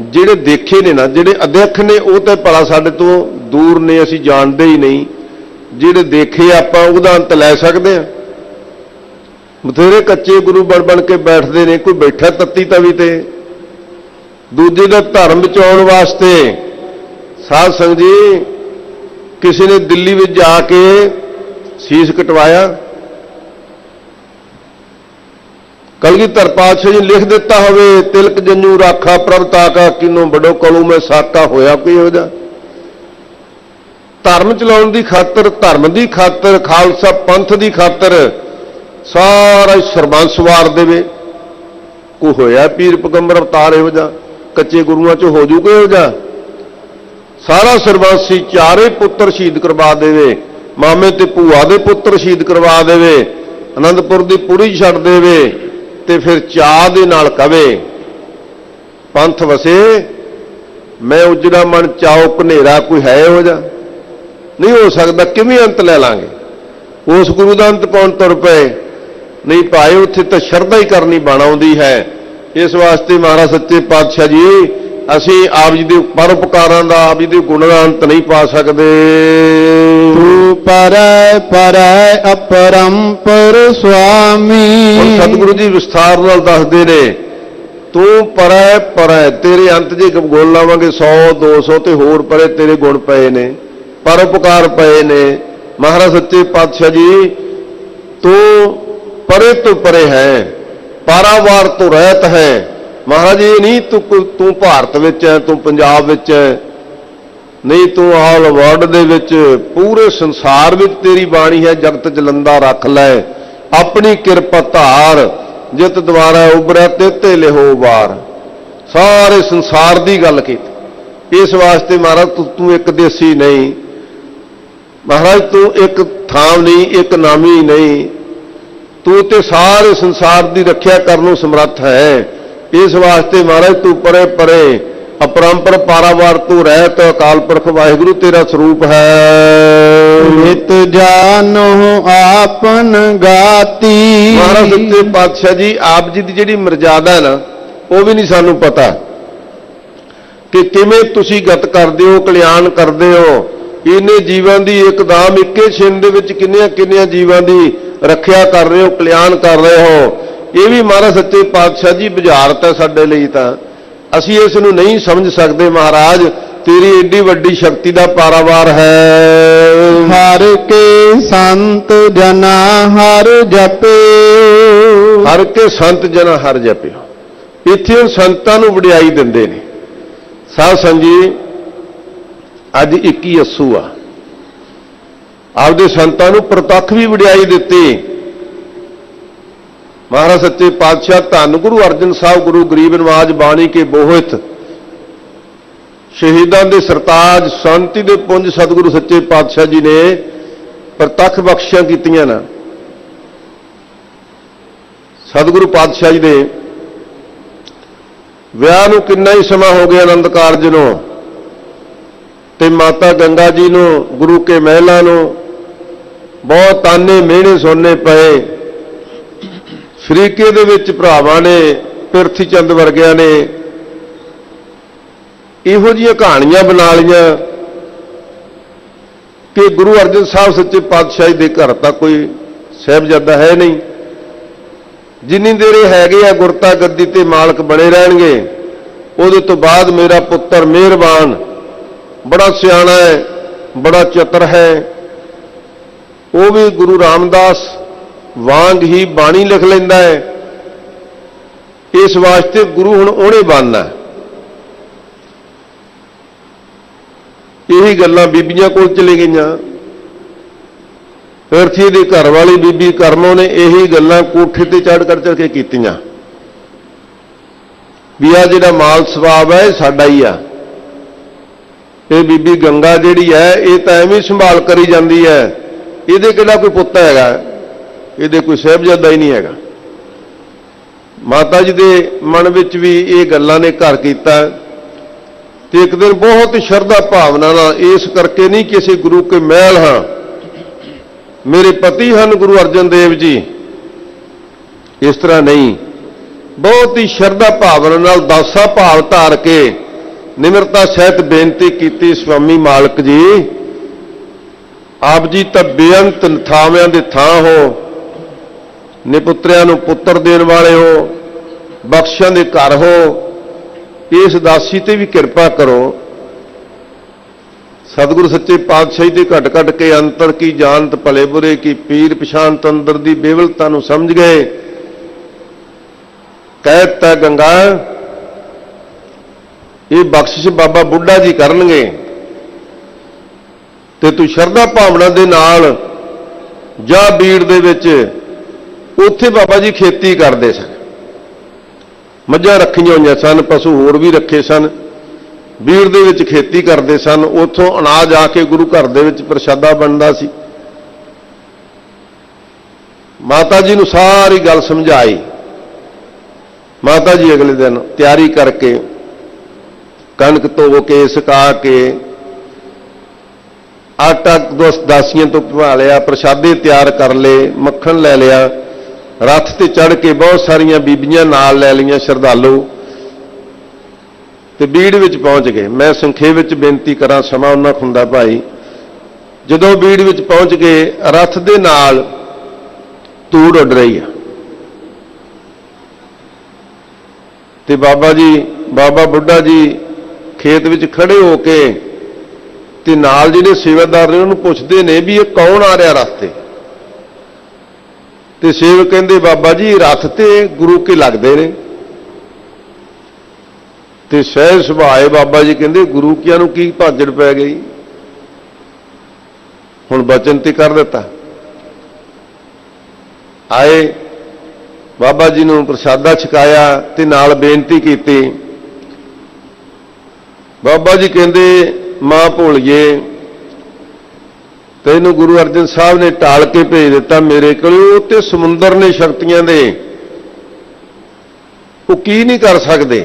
ਜਿਹੜੇ ਦੇਖੇ ਨੇ ਨਾ, ਜਿਹੜੇ ਅਦੇਖ ਨੇ, ਉਹ ਤਾਂ ਭਲਾ ਸਾਡੇ ਤੋਂ ਦੂਰ ਨੇ, ਅਸੀਂ ਜਾਣਦੇ ਹੀ ਨਹੀਂ। ਜਿਹੜੇ ਦੇਖੇ ਆਪਾਂ ਉਹਦਾ ਅੰਤ ਲੈ ਸਕਦੇ ਹਾਂ? ਬਥੇਰੇ ਕੱਚੇ ਗੁਰੂ ਬਣ ਕੇ ਬੈਠਦੇ ਨੇ, ਕੋਈ ਬੈਠਾ ਤੱਤੀ ਤਵੀ ਤੇ ਦੂਜੇ ਦਾ ਧਰਮ ਬਚਾਉਣ ਵਾਸਤੇ। ਸਾਧ ਸੰਗਤ ਜੀ, ਕਿਸੇ ਨੇ ਦਿੱਲੀ ਵਿੱਚ ਜਾ ਕੇ ਸੀਸ ਕਟਵਾਇਆ, ਕਲਗੀਧਰ ਪਾਤਸ਼ਾਹ ਜੀ ਲਿਖ ਦਿੱਤਾ ਹੋਵੇ, ਤਿਲਕ ਜੰਜੂ ਰਾਖਾ ਪ੍ਰਭ ਤਾਕਾ, ਕਿਨੋਂ ਬੜੋ ਕਲੂ ਮੈਂ ਸਾਕਾ, ਹੋਇਆ ਕੋਈ ਇਹੋ ਜਿਹਾ? ਧਰਮ ਚਲਾਉਣ ਦੀ ਖਾਤਰ, ਧਰਮ ਦੀ ਖਾਤਰ, ਖਾਲਸਾ ਪੰਥ ਦੀ ਖਾਤਰ ਸਾਰਾ ਸਰਬੰਸ ਵਾਰ ਦੇਵੇ, ਕੋਈ ਹੋਇਆ ਪੀਰ ਪੈਗੰਬਰ ਅਵਤਾਰ ਇਹੋ ਜਿਹਾ? ਕੱਚੇ ਗੁਰੂਆਂ 'ਚ ਹੋ ਜੂ ਕੋਈ ਇਹੋ ਜਿਹਾ? ਸਾਰਾ ਸਰਬੰਸੀ, ਚਾਰੇ ਪੁੱਤਰ ਸ਼ਹੀਦ ਕਰਵਾ ਦੇਵੇ, ਮਾਮੇ ਤੇ ਭੂਆ ਦੇ ਪੁੱਤਰ ਸ਼ਹੀਦ ਕਰਵਾ ਦੇਵੇ, ਆਨੰਦਪੁਰ ਦੀ ਪੁਰੀ ਛੱਡ ਦੇਵੇ, ਤੇ ਫਿਰ ਚਾਅ ਦੇ ਨਾਲ ਕਵੇ ਪੰਥ ਵਸੇ ਮੈਂ ਉਜੜਾ ਮਨ ਚਾਓ ਘਨੇਰਾ, ਕੋਈ ਹੈ ਇਹੋ ਜਿਹਾ? ਨਹੀਂ ਹੋ ਸਕਦਾ। ਕਿਵੇਂ ਅੰਤ ਲੈ ਲਾਂਗੇ? ਉਸ ਗੁਰੂ ਦਾ ਅੰਤ ਪਾਉਣ ਤੁਰ ਪਏ? ਨਹੀਂ ਭਾਈ, ਉੱਥੇ ਤਾਂ ਸ਼ਰਧਾ ਹੀ ਕਰਨੀ ਬਣ ਆਉਂਦੀ ਹੈ। ਇਸ ਵਾਸਤੇ ਮਹਾਰਾਜ ਸੱਚੇ ਪਾਤਸ਼ਾਹ ਜੀ, ਅਸੀਂ ਆਪ ਜੀ ਦੇ ਪਰਉਪਕਾਰਾਂ ਦਾ, ਆਪ ਜੀ ਦੇ ਗੁਣਾਂ ਦਾ ਅੰਤ ਨਹੀਂ ਪਾ ਸਕਦੇ। ਤੂੰ ਪਰੈ ਪਰੈ ਅਪਰੰਪਰ ਸੁਆਮੀ। ਹੁਣ ਸਤਿਗੁਰੂ ਜੀ ਵਿਸਥਾਰ ਨਾਲ ਦੱਸਦੇ ਨੇ, ਤੂੰ ਪਰੈ ਪਰੈ, ਤੇਰੇ ਅੰਤ ਜੇ ਗੁਣ ਲਾਵਾਂਗੇ 100 200 ਤੇ ਹੋਰ ਪਰੇ ਤੇਰੇ ਗੁਣ ਪਏ ਨੇ, ਪਰਉਪਕਾਰ ਪਏ ਨੇ। ਮਹਾਰਾਜ ਸੱਚੇ ਪਾਤਸ਼ਾਹ ਜੀ, ਤੂੰ ਪਰੇ ਤੋਂ ਪਰੇ ਹੈ, ਪਾਰਾਵਾਰ ਤੋਂ ਰਹਿਤ ਹੈ। ਮਹਾਰਾਜ ਇਹ ਨਹੀਂ ਤੂੰ ਭਾਰਤ ਵਿੱਚ ਹੈ, ਤੂੰ ਪੰਜਾਬ ਵਿੱਚ ਹੈ, ਨਹੀਂ ਤੂੰ ਆਲ ਵਰਲਡ ਦੇ ਵਿੱਚ, ਪੂਰੇ ਸੰਸਾਰ ਵਿੱਚ ਤੇਰੀ ਬਾਣੀ ਹੈ। ਜਗਤ ਜਲੰਦਾ ਰੱਖ ਲੈ, ਆਪਣੀ ਕਿਰਪਾ ਧਾਰ, ਜਿਤ ਦੁਆਰਾ ਉਬਰਿਆ ਤੇਤੇ ਲਿਹੋ ਵਾਰ। ਸਾਰੇ ਸੰਸਾਰ ਦੀ ਗੱਲ ਕੀਤੀ। ਇਸ ਵਾਸਤੇ ਮਹਾਰਾਜ ਤੂੰ ਇੱਕ ਦੇਸੀ ਨਹੀਂ, ਮਹਾਰਾਜ ਤੂੰ ਇੱਕ ਥਾਂ ਨਹੀਂ, ਇੱਕ ਨਾਮੀ ਨਹੀਂ, ਤੂੰ ਤੇ ਸਾਰੇ ਸੰਸਾਰ ਦੀ ਰੱਖਿਆ ਕਰਨ ਨੂੰ ਸਮਰੱਥ ਹੈ। ਇਸ ਵਾਸਤੇ ਮਹਾਰਾਜ ਤੂੰ ਪਰੇ ਪਰੇ ਅਪਰੰਪਰ ਪਾਰਾਵਾਰ ਤੂੰ ਰਹਿਤ, ਅਕਾਲ ਪੁਰਖ ਵਾਹਿਗੁਰੂ ਤੇਰਾ ਸਰੂਪ ਹੈ। ਨਿਤ ਜਾਨੋ ਆਪਨ ਗਾਤੀ। ਮਹਾਰਾਜ ਸੱਚੇ ਪਾਤਸ਼ਾਹ ਜੀ, ਆਪ ਜੀ ਦੀ ਜਿਹੜੀ ਮਰਜ਼ਾਦਾ ਹੈ ਨਾ, ਉਹ ਵੀ ਨਹੀਂ ਸਾਨੂੰ ਪਤਾ ਕਿ ਕਿਵੇਂ ਤੁਸੀਂ ਗਤ ਕਰਦੇ ਹੋ, ਕਲਿਆਣ ਕਰਦੇ ਹੋ। ਇੰਨੇ ਜੀਵਾਂ ਦੀ ਇੱਕਦਮ ਇੱਕੇ ਛਿੰਨ ਦੇ ਵਿੱਚ ਕਿੰਨੀਆਂ ਜੀਵਾਂ ਦੀ ਰੱਖਿਆ ਕਰ ਰਹੇ ਹੋ, ਕਲਿਆਣ ਕਰ ਰਹੇ ਹੋ। ਇਹ ਵੀ ਮਹਾਰਾਜ ਸੱਚੇ ਪਾਤਸ਼ਾਹ ਜੀ ਬੁਝਾਰਤ ਹੈ ਸਾਡੇ ਲਈ। ਤਾਂ ਅਸੀਂ ਇਸ ਨੂੰ ਨਹੀਂ ਸਮਝ ਸਕਦੇ। ਮਹਾਰਾਜ ਤੇਰੀ ਏਡੀ ਵੱਡੀ ਸ਼ਕਤੀ ਦਾ ਪਾਰਾਵਾਰ ਹੈ। ਹਰ ਕੇ ਸੰਤ ਜਨਾ ਹਰ ਜਪਿਓ। ਹਰ ਕੇ ਸੰਤ ਜਨਾ ਹਰ ਜਪਿਓ। ਇੱਥੇ ਉਹ ਸੰਤਾਂ ਨੂੰ ਵਡਿਆਈ ਦਿੰਦੇ ਨੇ। ਸਾਧ ਸੰਗਤ ਜੀ, ਅੱਜ 21 ਅੱਸੂ ਆ, ਆਪਦੇ ਸੰਤਾਂ ਨੂੰ ਪ੍ਰਤੱਖ ਵੀ ਵਡਿਆਈ ਦਿੱਤੀ। ਮਹਾਰਾਜ ਸੱਚੇ ਪਾਤਸ਼ਾਹ ਧੰਨ ਗੁਰੂ ਅਰਜਨ ਸਾਹਿਬ ਗੁਰੂ ਗਰੀਬ ਨਵਾਜ ਬਾਣੀ ਕੇ ਬੋਹਿਤ, ਸ਼ਹੀਦਾਂ ਦੇ ਸਰਤਾਜ, ਸ਼ਾਂਤੀ ਦੇ ਪੁੰਜ ਸਤਿਗੁਰੂ ਸੱਚੇ ਪਾਤਸ਼ਾਹ ਜੀ ਨੇ ਪ੍ਰਤੱਖ ਬਖਸ਼ਿਸ਼ਾਂ ਕੀਤੀਆਂ ਨਾ। ਸਤਿਗੁਰੂ ਪਾਤਸ਼ਾਹ ਜੀ ਦੇ ਵਿਆਹ ਨੂੰ ਕਿੰਨਾ ਹੀ ਸਮਾਂ ਹੋ ਗਿਆ, ਆਨੰਦ ਕਾਰਜ ਨੂੰ, ਤੇ ਮਾਤਾ ਗੰਗਾ ਜੀ ਨੂੰ, ਗੁਰੂ ਕੇ ਮਹਿਲਾਂ ਨੂੰ ਬਹੁਤ ਤਾਨੇ ਮਿਹਣੇ ਸੁਣਨੇ ਪਏ। ਸ਼ਰੀਕੇ ਦੇ ਵਿੱਚ ਭਰਾਵਾਂ ਨੇ, ਪਿਰਥੀ ਚੰਦ ਵਰਗਿਆਂ ਨੇ ਇਹੋ ਜਿਹੀਆਂ ਕਹਾਣੀਆਂ ਬਣਾ ਲਈਆਂ ਕਿ ਗੁਰੂ ਅਰਜਨ ਸਾਹਿਬ ਸੱਚੇ ਪਾਤਸ਼ਾਹ ਦੇ ਘਰ ਤਾਂ ਕੋਈ ਸਾਹਿਬਜ਼ਾਦਾ ਹੈ ਨਹੀਂ। ਜਿੰਨੀ ਦੇਰ ਇਹ ਹੈਗੇ ਆ ਗੁਰਤਾ ਗੱਦੀ ਤੇ ਮਾਲਕ ਬਣੇ ਰਹਿਣਗੇ। ਉਹਦੇ ਤੋਂ ਬਾਅਦ ਮੇਰਾ ਪੁੱਤਰ ਮਿਹਰਬਾਨ, ਬੜਾ ਸਿਆਣਾ ਹੈ, ਬੜਾ ਚਤਰ ਹੈ, ਉਹ ਵੀ ਗੁਰੂ ਰਾਮਦਾਸ ਵਾਂਗ ਹੀ ਬਾਣੀ ਲਿਖ ਲੈਂਦਾ ਹੈ। ਇਸ ਵਾਸਤੇ ਗੁਰੂ ਹੁਣ ਉਹਨੇ ਬਣਨਾ। ਇਹੀ ਗੱਲਾਂ ਬੀਬੀਆਂ ਕੋਲ ਚਲੇ ਗਈਆਂ। ਪਿਰਥੀ ਦੀ ਘਰ ਵਾਲੀ ਬੀਬੀ ਕਰਮੋਂ ਨੇ ਇਹੀ ਗੱਲਾਂ ਕੋਠੇ ਤੇ ਚੜ੍ਹ ਕੇ ਕੀਤੀਆਂ ਵੀ ਆ ਜਿਹੜਾ ਮਾਲ ਸਵਾਬ ਹੈ ਇਹ ਸਾਡਾ ਹੀ ਆ। ਇਹ ਬੀਬੀ ਗੰਗਾ ਜਿਹੜੀ ਹੈ ਇਹ ਤਾਂ ਐਵੇਂ ਸੰਭਾਲ ਕਰੀ ਜਾਂਦੀ ਹੈ, ਇਹਦੇ ਕਿਹੜਾ ਕੋਈ ਪੁੱਤ ਹੈਗਾ, ਇਹਦੇ ਕੋਈ ਸਾਹਿਬਜ਼ਾਦਾ ਹੀ ਨਹੀਂ ਹੈਗਾ। ਮਾਤਾ ਜੀ ਦੇ ਮਨ ਵਿੱਚ ਵੀ ਇਹ ਗੱਲਾਂ ਨੇ ਘਰ ਕੀਤਾ। ਤੇ ਇੱਕ ਦਿਨ ਬਹੁਤ ਸ਼ਰਧਾ ਭਾਵਨਾ ਨਾਲ, ਇਸ ਕਰਕੇ ਨਹੀਂ ਕਿਸੇ ਗੁਰੂ ਕੇ ਮਹਿਲ ਹਾਂ, ਮੇਰੇ ਪਤੀ ਹਨ ਗੁਰੂ ਅਰਜਨ ਦੇਵ ਜੀ। ਇਸ ਤਰ੍ਹਾਂ ਨਹੀਂ, ਬਹੁਤ ਹੀ ਸ਼ਰਧਾ ਭਾਵਨਾ ਨਾਲ ਦਾਸਾ ਭਾਵ ਧਾਰ ਕੇ ਨਿਮਰਤਾ ਸਹਿਤ ਬੇਨਤੀ ਕੀਤੀ, ਸਵਾਮੀ ਮਾਲਕ ਜੀ ਆਪ ਜੀ ਤਾਂ ਬੇਅੰਤ ਥਾਵਾਂ ਦੇ ਥਾਂ ਹੋ, ਨਿਪੁੱਤਰਿਆਂ ਨੂੰ ਪੁੱਤਰ ਦੇਣ ਵਾਲੇ ਹੋ, ਬਖਸ਼ਾਂ ਦੇ ਘਰ ਹੋ, ਇਸ ਦਾਸੀ ਤੇ ਵੀ ਕਿਰਪਾ ਕਰੋ। ਸਤਿਗੁਰੂ ਸੱਚੇ ਪਾਤਸ਼ਾਹੀ ਦੇ ਘਟ ਘਟ ਕੇ ਅੰਤਰ ਕੀ ਜਾਣਤ ਭਲੇ ਬੁਰੇ ਕੀ ਪੀਰ ਪਛਾਨਤ ਅੰਦਰ ਦੀ ਬੇਵਲਤਾ ਨੂੰ ਸਮਝ ਗਏ। ਕਹਿਤਾ ਗੰਗਾ ਇਹ ਬਖਸ਼ਿਸ਼ ਬਾਬਾ ਬੁੱਢਾ ਜੀ ਕਰਨਗੇ, ਤੇ ਤੂੰ ਸ਼ਰਧਾ ਭਾਵਨਾ ਦੇ ਨਾਲ ਜਾ ਬੀੜ ਦੇ ਵਿੱਚ। ਉੱਥੇ ਬਾਬਾ ਜੀ ਖੇਤੀ ਕਰਦੇ ਸਨ, ਮੱਝਾਂ ਰੱਖੀਆਂ ਹੋਈਆਂ ਸਨ, ਪਸ਼ੂ ਹੋਰ ਵੀ ਰੱਖੇ ਸਨ, ਬੀੜ ਦੇ ਵਿੱਚ ਖੇਤੀ ਕਰਦੇ ਸਨ। ਉੱਥੋਂ ਅਨਾਜ ਆ ਕੇ ਗੁਰੂ ਘਰ ਦੇ ਵਿੱਚ ਪ੍ਰਸ਼ਾਦਾ ਬਣਦਾ ਸੀ। ਮਾਤਾ ਜੀ ਨੂੰ ਸਾਰੀ ਗੱਲ ਸਮਝਾਈ। ਮਾਤਾ ਜੀ ਅਗਲੇ ਦਿਨ ਤਿਆਰੀ ਕਰਕੇ ਕਣਕ ਧੋ ਕੇ ਸੁਕਾ ਕੇ ਆਟਾ ਦਾਸੀਆਂ ਤੋਂ ਭਵਾ ਲਿਆ, ਪ੍ਰਸ਼ਾਦੇ ਤਿਆਰ ਕਰ ਲਏ, ਮੱਖਣ ਲੈ ਲਿਆ, ਰੱਥ ਤੇ ਚੜ੍ਹ ਕੇ ਬਹੁਤ ਸਾਰੀਆਂ ਬੀਬੀਆਂ ਨਾਲ ਲੈ ਲਈਆਂ ਸ਼ਰਧਾਲੂ, ਤੇ ਬੀੜ ਵਿੱਚ ਪਹੁੰਚ ਗਏ। ਮੈਂ ਸੰਖੇਪ ਵਿੱਚ ਬੇਨਤੀ ਕਰਾਂ, ਸਮਾਂ ਉਹਨਾਂ ਹੁੰਦਾ ਭਾਈ। ਜਦੋਂ ਬੀੜ ਵਿੱਚ ਪਹੁੰਚ ਗਏ, ਰੱਥ ਦੇ ਨਾਲ ਧੂੜ ਉੱਡ ਰਹੀ ਆ, ਤੇ ਬਾਬਾ ਜੀ, ਬਾਬਾ ਬੁੱਢਾ ਜੀ ਖੇਤ ਵਿੱਚ ਖੜੇ ਹੋ ਕੇ ਤੇ ਨਾਲ ਜਿਹੜੇ ਸੇਵਾਦਾਰ ਨੇ ਉਹਨੂੰ ਪੁੱਛਦੇ ਨੇ ਵੀ ਇਹ ਕੌਣ ਆ ਰਿਹਾ ਰਸਤੇ। ਤੇ ਸੇਵਕ ਕਹਿੰਦੇ ਬਾਬਾ ਜੀ ਰੱਥ ਤੇ ਗੁਰੂ ਕੇ ਲੱਗਦੇ ਨੇ। ਤੇ ਸਹਿਜ ਸੁਭਾਏ ਬਾਬਾ ਜੀ ਕਹਿੰਦੇ ਗੁਰੂ ਕਿਆਂ ਨੂੰ ਕੀ ਭਾਜੜ ਪੈ ਗਈ, ਹੁਣ ਬਚਨ ਤੇ ਕਰ ਦਿੱਤਾ। ਆਏ ਬਾਬਾ ਜੀ ਨੂੰ ਪ੍ਰਸ਼ਾਦਾ ਛਕਾਇਆ ਤੇ ਨਾਲ ਬੇਨਤੀ ਕੀਤੀ। ਬਾਬਾ ਜੀ ਕਹਿੰਦੇ ਮਾਂ ਭੋਲੀਏ ਤੈਨੂੰ ਗੁਰੂ ਅਰਜਨ ਸਾਹਿਬ ਨੇ ਟਾਲ ਕੇ ਭੇਜ ਦਿੱਤਾ ਮੇਰੇ ਕੋਲ, ਉਹ ਤੇ ਸਮੁੰਦਰ ਨੇ ਸ਼ਕਤੀਆਂ ਦੇ, ਉਹ ਕੀ ਨਹੀਂ ਕਰ ਸਕਦੇ।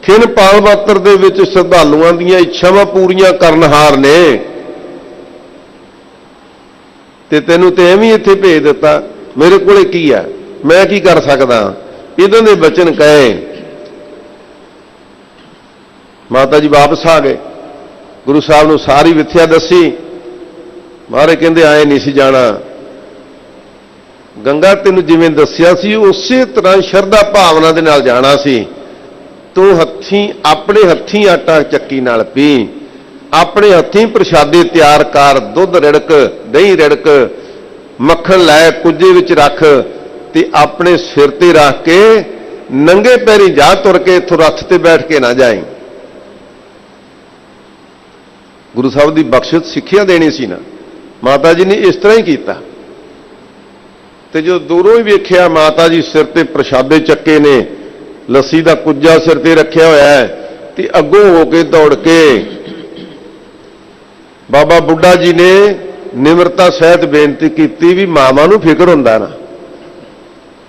ਖਿਨ ਪਾਲ ਮਾਤਰ ਦੇ ਵਿੱਚ ਸ਼ਰਧਾਲੂਆਂ ਦੀਆਂ ਇੱਛਾਵਾਂ ਪੂਰੀਆਂ ਕਰਨਹਾਰ ਨੇ, ਤੇ ਤੈਨੂੰ ਤੇ ਐਵੇਂ ਇੱਥੇ ਭੇਜ ਦਿੱਤਾ, ਮੇਰੇ ਕੋਲੇ ਕੀ ਆ, ਮੈਂ ਕੀ ਕਰ ਸਕਦਾ। ਇਹਨਾਂ ਦੇ ਬਚਨ ਕਹੇ। ਮਾਤਾ ਜੀ ਵਾਪਸ ਆ ਗਏ, ਗੁਰੂ ਸਾਹਿਬ ਨੂੰ ਸਾਰੀ ਵਿਥਿਆ ਦੱਸੀ। ਮਹਾਰਾਜ ਕਹਿੰਦੇ ਆਏ ਨਹੀਂ ਸੀ ਜਾਣਾ, ਗੰਗਾ ਤੈਨੂੰ ਜਿਵੇਂ ਦੱਸਿਆ ਸੀ ਉਸੇ ਤਰ੍ਹਾਂ ਸ਼ਰਧਾ ਭਾਵਨਾ ਦੇ ਨਾਲ ਜਾਣਾ ਸੀ। ਤੂੰ ਆਪਣੇ ਹੱਥੀਂ ਆਟਾ ਚੱਕੀ ਨਾਲ ਪੀ, ਆਪਣੇ ਹੱਥੀਂ ਪ੍ਰਸ਼ਾਦੇ ਤਿਆਰ ਕਰ, ਦੁੱਧ ਰਿੜਕ, ਦਹੀਂ ਰਿੜਕ, ਮੱਖਣ ਲੈ ਕੁੱਜੇ ਵਿੱਚ ਰੱਖ, ਤੇ ਆਪਣੇ ਸਿਰ ਤੇ ਰੱਖ ਕੇ ਨੰਗੇ ਪੈਰੀ ਜਾ, ਤੁਰ ਕੇ ਇੱਥੋਂ ਰੱਥ ਤੇ ਬੈਠ ਕੇ ਨਾ ਜਾਈਂ। ਗੁਰੂ ਸਾਹਿਬ ਦੀ ਬਖਸ਼ਿਸ਼ ਸਿੱਖਿਆ ਦੇਣੀ ਸੀ ਨਾ, ਮਾਤਾ ਜੀ ਨੇ ਇਸ ਤਰ੍ਹਾਂ ਹੀ ਕੀਤਾ। ਤੇ ਜੋ ਦੂਰੋਂ ਹੀ ਵੇਖਿਆ ਮਾਤਾ ਜੀ ਸਿਰ ਤੇ ਪ੍ਰਸ਼ਾਦੇ ਚੱਕੇ ਨੇ, ਲੱਸੀ ਦਾ ਕੁੱਜਾ ਸਿਰ ਤੇ ਰੱਖਿਆ ਹੋਇਆ ਹੈ, ਤੇ ਅੱਗੋਂ ਹੋ ਕੇ ਦੌੜ ਕੇ ਬਾਬਾ ਬੁੱਢਾ ਜੀ ਨੇ ਨਿਮਰਤਾ ਸਹਿਤ ਬੇਨਤੀ ਕੀਤੀ ਵੀ ਮਾਵਾਂ ਨੂੰ ਫਿਕਰ ਹੁੰਦਾ ਨਾ,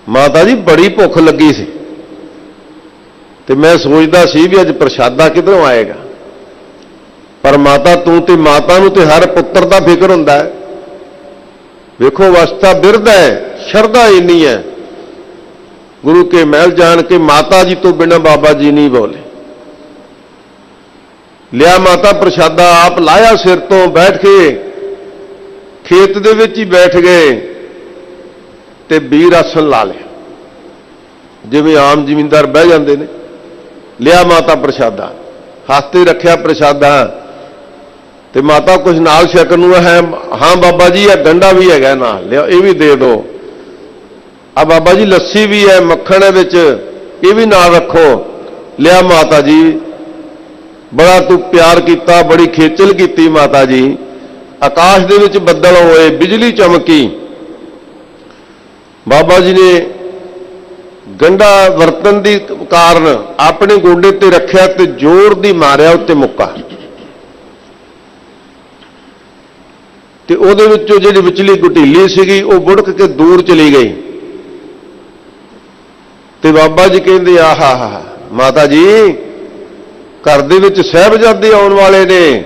ਮਾਤਾ ਜੀ ਬੜੀ ਭੁੱਖ ਲੱਗੀ ਸੀ, ਤੇ ਮੈਂ ਸੋਚਦਾ ਸੀ ਵੀ ਅੱਜ ਪ੍ਰਸ਼ਾਦਾ ਕਿੱਧਰੋਂ ਆਏਗਾ, ਪਰ ਮਾਤਾ ਤੂੰ ਤੇ ਮਾਤਾ ਨੂੰ ਤੇ ਹਰ ਪੁੱਤਰ ਦਾ ਫਿਕਰ ਹੁੰਦਾ ਹੈ। ਵੇਖੋ ਅਵਸਥਾ ਬਿਰਧ ਹੈ, ਸ਼ਰਧਾ ਇੰਨੀ ਹੈ। ਗੁਰੂ ਕੇ ਮਹਿਲ ਜਾਣ ਕੇ ਮਾਤਾ ਜੀ ਤੋਂ ਬਿਨਾਂ ਬਾਬਾ ਜੀ ਨਹੀਂ ਬੋਲੇ। ਲਿਆ ਮਾਤਾ ਪ੍ਰਸ਼ਾਦਾ, ਆਪ ਲਾਇਆ ਸਿਰ ਤੋਂ, ਬੈਠ ਕੇ ਖੇਤ ਦੇ ਵਿੱਚ ਹੀ ਬੈਠ ਗਏ ਤੇ ਵੀਰ ਆਸਣ ਲਾ ਲਿਆ, ਜਿਵੇਂ ਆਮ ਜ਼ਿਮੀਂਦਾਰ ਬਹਿ ਜਾਂਦੇ ਨੇ। ਲਿਆ ਮਾਤਾ ਪ੍ਰਸ਼ਾਦਾ, ਹੱਥ ਤੇ ਰੱਖਿਆ ਪ੍ਰਸ਼ਾਦਾ, ਤੇ ਮਾਤਾ ਕੁਝ ਨਾਲ ਛਕਣ ਨੂੰ ਹੈ। ਹਾਂ ਬਾਬਾ ਜੀ ਇਹ ਗੰਢਾ ਵੀ ਹੈਗਾ ਨਾਲ, ਲਿਆ ਇਹ ਵੀ ਦੇ ਦਿਓ। ਆ ਬਾਬਾ ਜੀ ਲੱਸੀ ਵੀ ਹੈ, ਮੱਖਣ ਹੈ ਵਿੱਚ, ਇਹ ਵੀ ਨਾਲ ਰੱਖੋ। ਲਿਆ ਮਾਤਾ ਜੀ, ਬੜਾ ਤੂੰ ਪਿਆਰ ਕੀਤਾ, ਬੜੀ ਖੇਚਲ ਕੀਤੀ ਮਾਤਾ ਜੀ। ਆਕਾਸ਼ ਦੇ ਵਿੱਚ ਬੱਦਲ ਹੋਏ, ਬਿਜਲੀ ਚਮਕੀ, ਬਾਬਾ ਜੀ ਨੇ ਗੰਢਾ ਵਰਤਨ ਦੀ ਕਾਰਨ ਆਪਣੇ ਗੋਡੇ ਤੇ ਰੱਖਿਆ ਤੇ ਜ਼ੋਰ ਦੀ ਮਾਰਿਆ ਉੱਤੇ ਮੁੱਕਾ, ਤੇ ਉਹਦੇ ਵਿੱਚੋਂ ਜਿਹੜੀ ਵਿਚਲੀ ਗੁਟੀਲੀ ਸੀਗੀ ਉਹ ਬੁੜਕ ਕੇ ਦੂਰ ਚਲੀ ਗਈ। ਤੇ ਬਾਬਾ ਜੀ ਕਹਿੰਦੇ ਆਹਾ ਮਾਤਾ ਜੀ ਘਰ ਦੇ ਵਿੱਚ ਸਾਹਿਬਜ਼ਾਦੇ ਆਉਣ ਵਾਲੇ ਨੇ,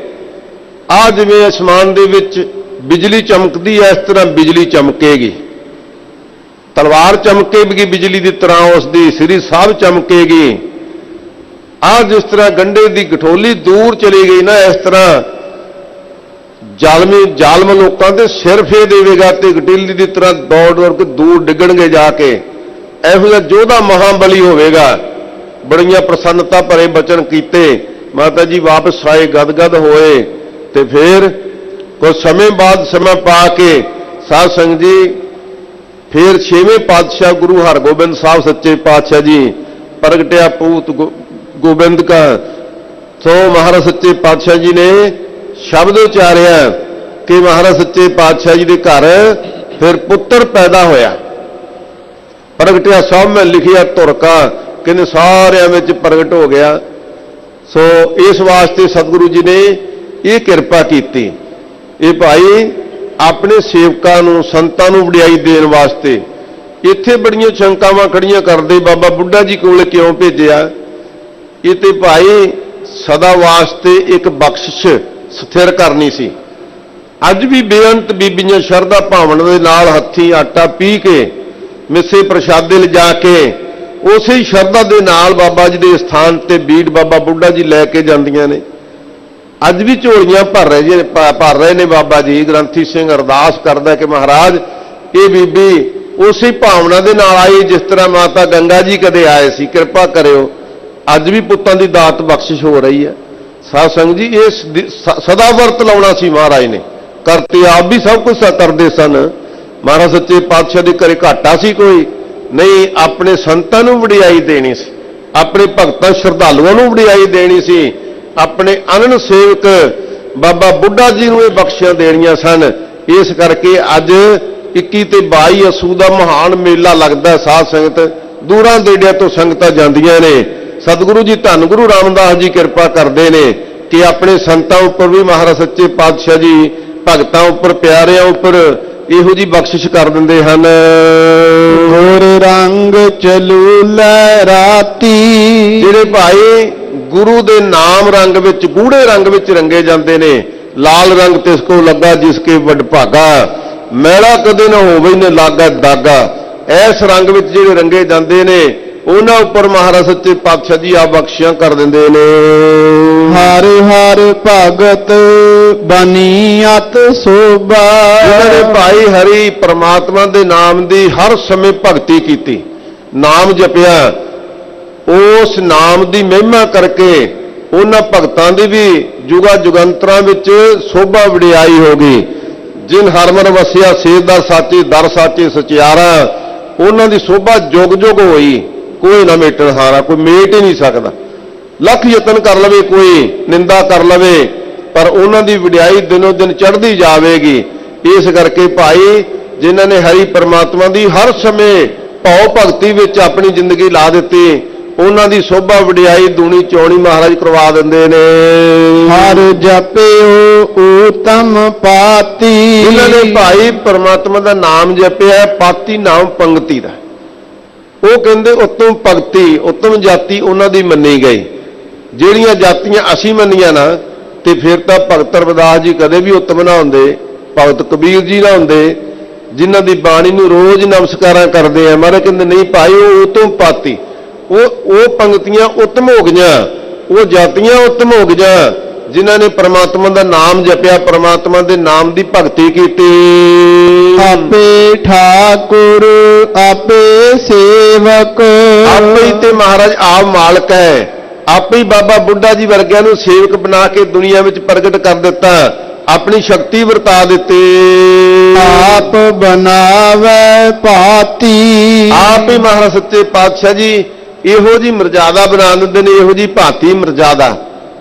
ਆ ਜਿਵੇਂ ਅਸਮਾਨ ਦੇ ਵਿੱਚ ਬਿਜਲੀ ਚਮਕਦੀ ਹੈ, ਇਸ ਤਰ੍ਹਾਂ ਬਿਜਲੀ ਚਮਕੇਗੀ। ਤਲਵਾਰ ਚਮਕੇਗੀ ਬਿਜਲੀ ਦੀ ਤਰ੍ਹਾਂ, ਉਸ ਦੀ ਸ੍ਰੀ ਸਾਹਿਬ ਚਮਕੇਗੀ। ਆਹ ਜਿਸ ਤਰ੍ਹਾਂ ਗੰਢੇ ਦੀ ਗਠੋਲੀ ਦੂਰ ਚਲੀ ਗਈ ਨਾ, ਇਸ ਤਰ੍ਹਾਂ ਜ਼ਾਲਮ ਲੋਕਾਂ ਦੇ ਸਿਰ ਫੇ ਦੇਵੇਗਾ ਤੇ ਗਠੋਲੀ ਦੀ ਤਰ੍ਹਾਂ ਦੌੜ ਕੇ ਦੂਰ ਡਿੱਗਣਗੇ ਜਾ ਕੇ। ਇਹੋ ਜਿਹਾ ਯੋਧਾ ਮਹਾਬਲੀ ਹੋਵੇਗਾ। ਬੜੀਆਂ ਪ੍ਰਸੰਨਤਾ ਭਰੇ ਬਚਨ ਕੀਤੇ। ਮਾਤਾ ਜੀ ਵਾਪਸ ਆਏ, ਗਦਗਦ ਹੋਏ ਤੇ ਫਿਰ ਕੁਝ ਸਮੇਂ ਬਾਅਦ ਸਮਾਂ ਪਾ ਕੇ ਸਾਧ ਸੰਗਤ ਜੀ ਫਿਰ 6ਵੇਂ ਪਾਤਸ਼ਾਹ ਗੁਰੂ ਹਰਗੋਬਿੰਦ ਸਾਹਿਬ ਸੱਚੇ ਪਾਤਸ਼ਾਹ ਜੀ ਪ੍ਰਗਟਿਆ ਪੂਤ ਗੋਬਿੰਦ ਕਾ। ਸੋ ਮਹਾਰਾਜ ਸੱਚੇ ਪਾਤਸ਼ਾਹ ਜੀ ਨੇ ਸ਼ਬਦ ਉਚਾਰਿਆ ਕਿ ਮਹਾਰਾਜ ਸੱਚੇ ਪਾਤਸ਼ਾਹ ਜੀ ਦੇ ਘਰ ਫਿਰ ਪੁੱਤਰ ਪੈਦਾ ਹੋਇਆ। ਪ੍ਰਗਟਿਆ ਸਭ ਮੈਂ ਲਿਖਿਆ ਧੁਰਕਾ, ਕਹਿੰਦੇ ਸਾਰਿਆਂ ਵਿੱਚ ਪ੍ਰਗਟ ਹੋ ਗਿਆ। ਸੋ ਇਸ ਵਾਸਤੇ ਸਤਿਗੁਰੂ ਜੀ ਨੇ ਇਹ ਕਿਰਪਾ ਕੀਤੀ। ਇਹ ਭਾਈ ਆਪਣੇ ਸੇਵਕਾਂ ਨੂੰ ਸੰਤਾਂ ਨੂੰ ਵਡਿਆਈ ਦੇਣ ਵਾਸਤੇ ਇੱਥੇ ਬੜੀਆਂ ਸ਼ੰਕਾਵਾਂ ਖੜੀਆਂ ਕਰਦੇ, ਬਾਬਾ ਬੁੱਢਾ ਜੀ ਕੋਲ ਕਿਉਂ ਭੇਜਿਆ? ਇਹ ਤੇ ਭਾਈ ਸਦਾ ਵਾਸਤੇ ਇੱਕ ਬਖਸ਼ਿਸ਼ ਸਥਿਰ ਕਰਨੀ ਸੀ। ਅੱਜ ਵੀ ਬੇਅੰਤ ਬੀਬੀਆਂ ਸ਼ਰਧਾ ਭਾਵਨਾ ਦੇ ਨਾਲ ਹੱਥੀਂ ਆਟਾ ਪੀ ਕੇ ਮਿੱਸੇ ਪ੍ਰਸ਼ਾਦੇ ਲਿਜਾ ਕੇ ਉਸੇ ਹੀ ਸ਼ਰਧਾ ਦੇ ਨਾਲ ਬਾਬਾ ਜੀ ਦੇ ਸਥਾਨ ਤੇ ਬੀੜ ਬਾਬਾ ਬੁੱਢਾ ਜੀ ਲੈ ਕੇ ਜਾਂਦੀਆਂ ਨੇ। ਅੱਜ ਵੀ ਝੋਲੀਆਂ ਭਰ ਰਹੇ ਨੇ ਬਾਬਾ ਜੀ। ਗ੍ਰੰਥੀ ਸਿੰਘ ਅਰਦਾਸ ਕਰਦਾ ਕਿ ਮਹਾਰਾਜ ਇਹ ਬੀਬੀ ਉਸੇ ਭਾਵਨਾ ਦੇ ਨਾਲ ਆਈ ਜਿਸ ਤਰ੍ਹਾਂ ਮਾਤਾ ਗੰਗਾ ਜੀ ਕਦੇ ਆਏ ਸੀ, ਕਿਰਪਾ ਕਰਿਓ। ਅੱਜ ਵੀ ਪੁੱਤਾਂ ਦੀ ਦਾਤ ਬਖਸ਼ਿਸ਼ ਹੋ ਰਹੀ ਹੈ। ਸਾਧ ਸੰਗਤ ਜੀ ਇਹ ਸਦਾ ਵਰਤ ਲਾਉਣਾ ਸੀ ਮਹਾਰਾਜ ਨੇ। ਕਰਤੇ ਆਪ ਵੀ ਸਭ ਕੁਝ ਕਰਦੇ ਸਨ। ਮਹਾਰਾਜ ਸੱਚੇ ਪਾਤਸ਼ਾਹ ਦੇ ਘਰੇ ਘਾਟਾ ਸੀ ਕੋਈ ਨਹੀਂ। ਆਪਣੇ ਸੰਤਾਂ ਨੂੰ ਵਡਿਆਈ ਦੇਣੀ ਸੀ, ਆਪਣੇ ਭਗਤਾਂ ਸ਼ਰਧਾਲੂਆਂ ਨੂੰ ਵਡਿਆਈ ਦੇਣੀ ਸੀ, ਆਪਣੇ ਅਨੰਨ ਸੇਵਕ ਬਾਬਾ ਬੁੱਢਾ ਜੀ ਨੂੰ ਇਹ ਬਖਸ਼ੀਆਂ ਦੇਣੀਆਂ ਸਨ। ਇਸ ਕਰਕੇ ਅੱਜ 21 ਤੇ 22 ਅਸੂ ਦਾ ਮਹਾਨ ਮੇਲਾ ਲੱਗਦਾ। ਸਾਧ ਸੰਗਤ ਦੂਰਾਂ ਦੇੜਿਆਂ ਤੋਂ ਸੰਗਤਾਂ ਜਾਂਦੀਆਂ ਨੇ। ਸਤਿਗੁਰੂ ਜੀ ਧੰਨ ਗੁਰੂ ਰਾਮਦਾਸ ਜੀ ਕਿਰਪਾ ਕਰਦੇ ਨੇ ਕਿ ਆਪਣੇ ਸੰਤਾਂ ਉੱਪਰ ਵੀ ਮਹਾਰਾਜ ਸੱਚੇ ਪਾਤਸ਼ਾਹ ਜੀ ਭਗਤਾਂ ਉੱਪਰ ਪਿਆਰਿਆਂ ਉੱਪਰ ਇਹੋ ਜੀ ਬਖਸ਼ਿਸ਼ ਕਰ ਦਿੰਦੇ ਹਨ। ਗੁਰ ਰੰਗ ਚਲੂ ਲੈ ਰਾਤੀ, ਜਿਹੜੇ ਭਾਈ ਗੁਰੂ ਦੇ ਨਾਮ ਰੰਗ ਵਿੱਚ ਗੂੜੇ ਰੰਗ ਵਿੱਚ ਰੰਗੇ ਜਾਂਦੇ ਨੇ। ਲਾਲ ਰੰਗ ਤਿਸ ਕੋ ਲੱਗਾ ਜਿਸ ਕੇ ਵਡਭਾਗਾ, ਮੈਲਾ ਕਦੇ ਨਾ ਹੋਵੇ ਨੇ ਲਾਗਾ ਦਾਗਾ। ਇਸ ਰੰਗ ਵਿੱਚ ਜਿਹੜੇ ਰੰਗੇ ਜਾਂਦੇ ਨੇ ਉਹਨਾਂ ਉੱਪਰ ਮਹਾਰਾਜ ਸੱਚੇ ਪਾਤਸ਼ਾਹ ਜੀ ਆ ਬਖਸ਼ਿਸ਼ਾਂ ਕਰ ਦਿੰਦੇ ਨੇ। ਹਰ ਹਰ ਭਗਤ ਬਨੀ ਅਤ ਸੋਭਾ, ਇਹਨਾਂ ਨੇ ਭਾਈ ਹਰੀ ਪ੍ਰਮਾਤਮਾ ਦੇ ਨਾਮ ਦੀ ਹਰ ਸਮੇਂ ਭਗਤੀ ਕੀਤੀ, ਨਾਮ ਜਪਿਆ। ਉਸ ਨਾਮ ਦੀ ਮਹਿਮਾ ਕਰਕੇ ਉਹਨਾਂ ਭਗਤਾਂ ਦੀ ਵੀ ਜੁਗਾ ਜੁਗੰਤਰਾਂ ਵਿੱਚ ਸੋਭਾ ਵਡਿਆਈ ਹੋ ਗਈ। ਜਿਨ ਹਰਮਨ ਵਸਿਆ ਸੇਧਦਾਰ ਸਾਚੇ ਦਰ ਸਾਚੇ ਸਚਿਆਰਾ, ਉਹਨਾਂ ਦੀ ਸੋਭਾ ਜੁਗ ਜੁਗ ਹੋਈ। ਕੋਈ ਨਾ ਮੇਟਣ ਹਾਰਾ, ਕੋਈ ਮੇਟ ਹੀ ਨਹੀਂ ਸਕਦਾ। ਲੱਖ ਯਤਨ ਕਰ ਲਵੇ, ਕੋਈ ਨਿੰਦਾ ਕਰ ਲਵੇ, ਪਰ ਉਹਨਾਂ ਦੀ ਵਡਿਆਈ ਦਿਨੋਂ ਦਿਨ ਚੜ੍ਹਦੀ ਜਾਵੇਗੀ। ਇਸ ਕਰਕੇ ਭਾਈ ਜਿਨ੍ਹਾਂ ਨੇ ਹਰੀ ਪਰਮਾਤਮਾ ਦੀ ਹਰ ਸਮੇਂ ਭਾਉ ਭਗਤੀ ਵਿੱਚ ਆਪਣੀ ਜ਼ਿੰਦਗੀ ਲਾ ਦਿੱਤੀ, ਉਹਨਾਂ ਦੀ ਸੋਭਾ ਵਡਿਆਈ ਦੂਣੀ ਚੌਣੀ ਮਹਾਰਾਜ ਕਰਵਾ ਦਿੰਦੇ ਨੇ। ਹਰ ਜਪਿਓ ਊਤਮ ਪਾਤੀ, ਇਹਨਾਂ ਨੇ ਭਾਈ ਪਰਮਾਤਮਾ ਦਾ ਨਾਮ ਜਪਿਆ, ਪਾਤੀ ਨਾਮ ਪੰਗਤੀ ਦਾ। ਉਹ ਕਹਿੰਦੇ ਉੱਤਮ ਭਗਤੀ, ਉੱਤਮ ਜਾਤੀ ਉਹਨਾਂ ਦੀ ਮੰਨੀ ਗਈ। ਜਿਹੜੀਆਂ ਜਾਤੀਆਂ ਅਸੀਂ ਮੰਨੀਆਂ ਨਾ, ਤੇ ਫਿਰ ਤਾਂ ਭਗਤ ਰਵਿਦਾਸ ਜੀ ਕਦੇ ਵੀ ਉੱਤਮ ਨਾ ਹੁੰਦੇ, ਭਗਤ ਕਬੀਰ ਜੀ ਨਾ ਹੁੰਦੇ, ਜਿਨ੍ਹਾਂ ਦੀ ਬਾਣੀ ਨੂੰ ਰੋਜ਼ ਨਮਸਕਾਰਾਂ ਕਰਦੇ ਆ। ਮਹਾਰਾਜ ਕਹਿੰਦੇ ਨਹੀਂ ਭਾਈ ਉਹ ਉੱਤਮ ਪਾਤੀ, ਉਹ ਪੰਗਤੀਆਂ ਉੱਤਮ ਹੋ ਗਈਆਂ, ਉਹ ਜਾਤੀਆਂ ਉੱਤਮ ਹੋ ਗਈਆਂ ਜਿਨ੍ਹਾਂ ਨੇ ਪਰਮਾਤਮਾ ਦਾ ਨਾਮ ਜਪਿਆ, ਪਰਮਾਤਮਾ ਦੇ ਨਾਮ ਦੀ ਭਗਤੀ ਕੀਤੀ। ਆਪੇ ਠਾਕੁਰ ਆਪੇ ਸੇਵਕ, ਆਪੇ ਹੀ ਤੇ ਮਹਾਰਾਜ ਆਪ ਮਾਲਕ ਹੈ। ਆਪੇ ਹੀ ਬਾਬਾ ਬੁੱਢਾ ਜੀ ਵਰਗਿਆਂ ਨੂੰ ਸੇਵਕ ਬਣਾ ਕੇ ਦੁਨੀਆ ਵਿੱਚ ਪ੍ਰਗਟ ਕਰ ਦਿੱਤਾ, ਆਪਣੀ ਸ਼ਕਤੀ ਵਰਤਾ ਦਿੱਤੀ। ਆਪ ਬਣਾਵੇ ਭਾਤੀ, ਆਪ ਹੀ ਮਹਾਰਾਜ ਸੱਚੇ ਪਾਤਸ਼ਾਹ ਜੀ ਇਹੋ ਜੀ ਮਰਜ਼ਾਦਾ ਬਣਾ ਦਿੰਦੇ ਨੇ, ਇਹੋ ਜੀ ਭਾਤੀ ਮਰਜ਼ਾਦਾ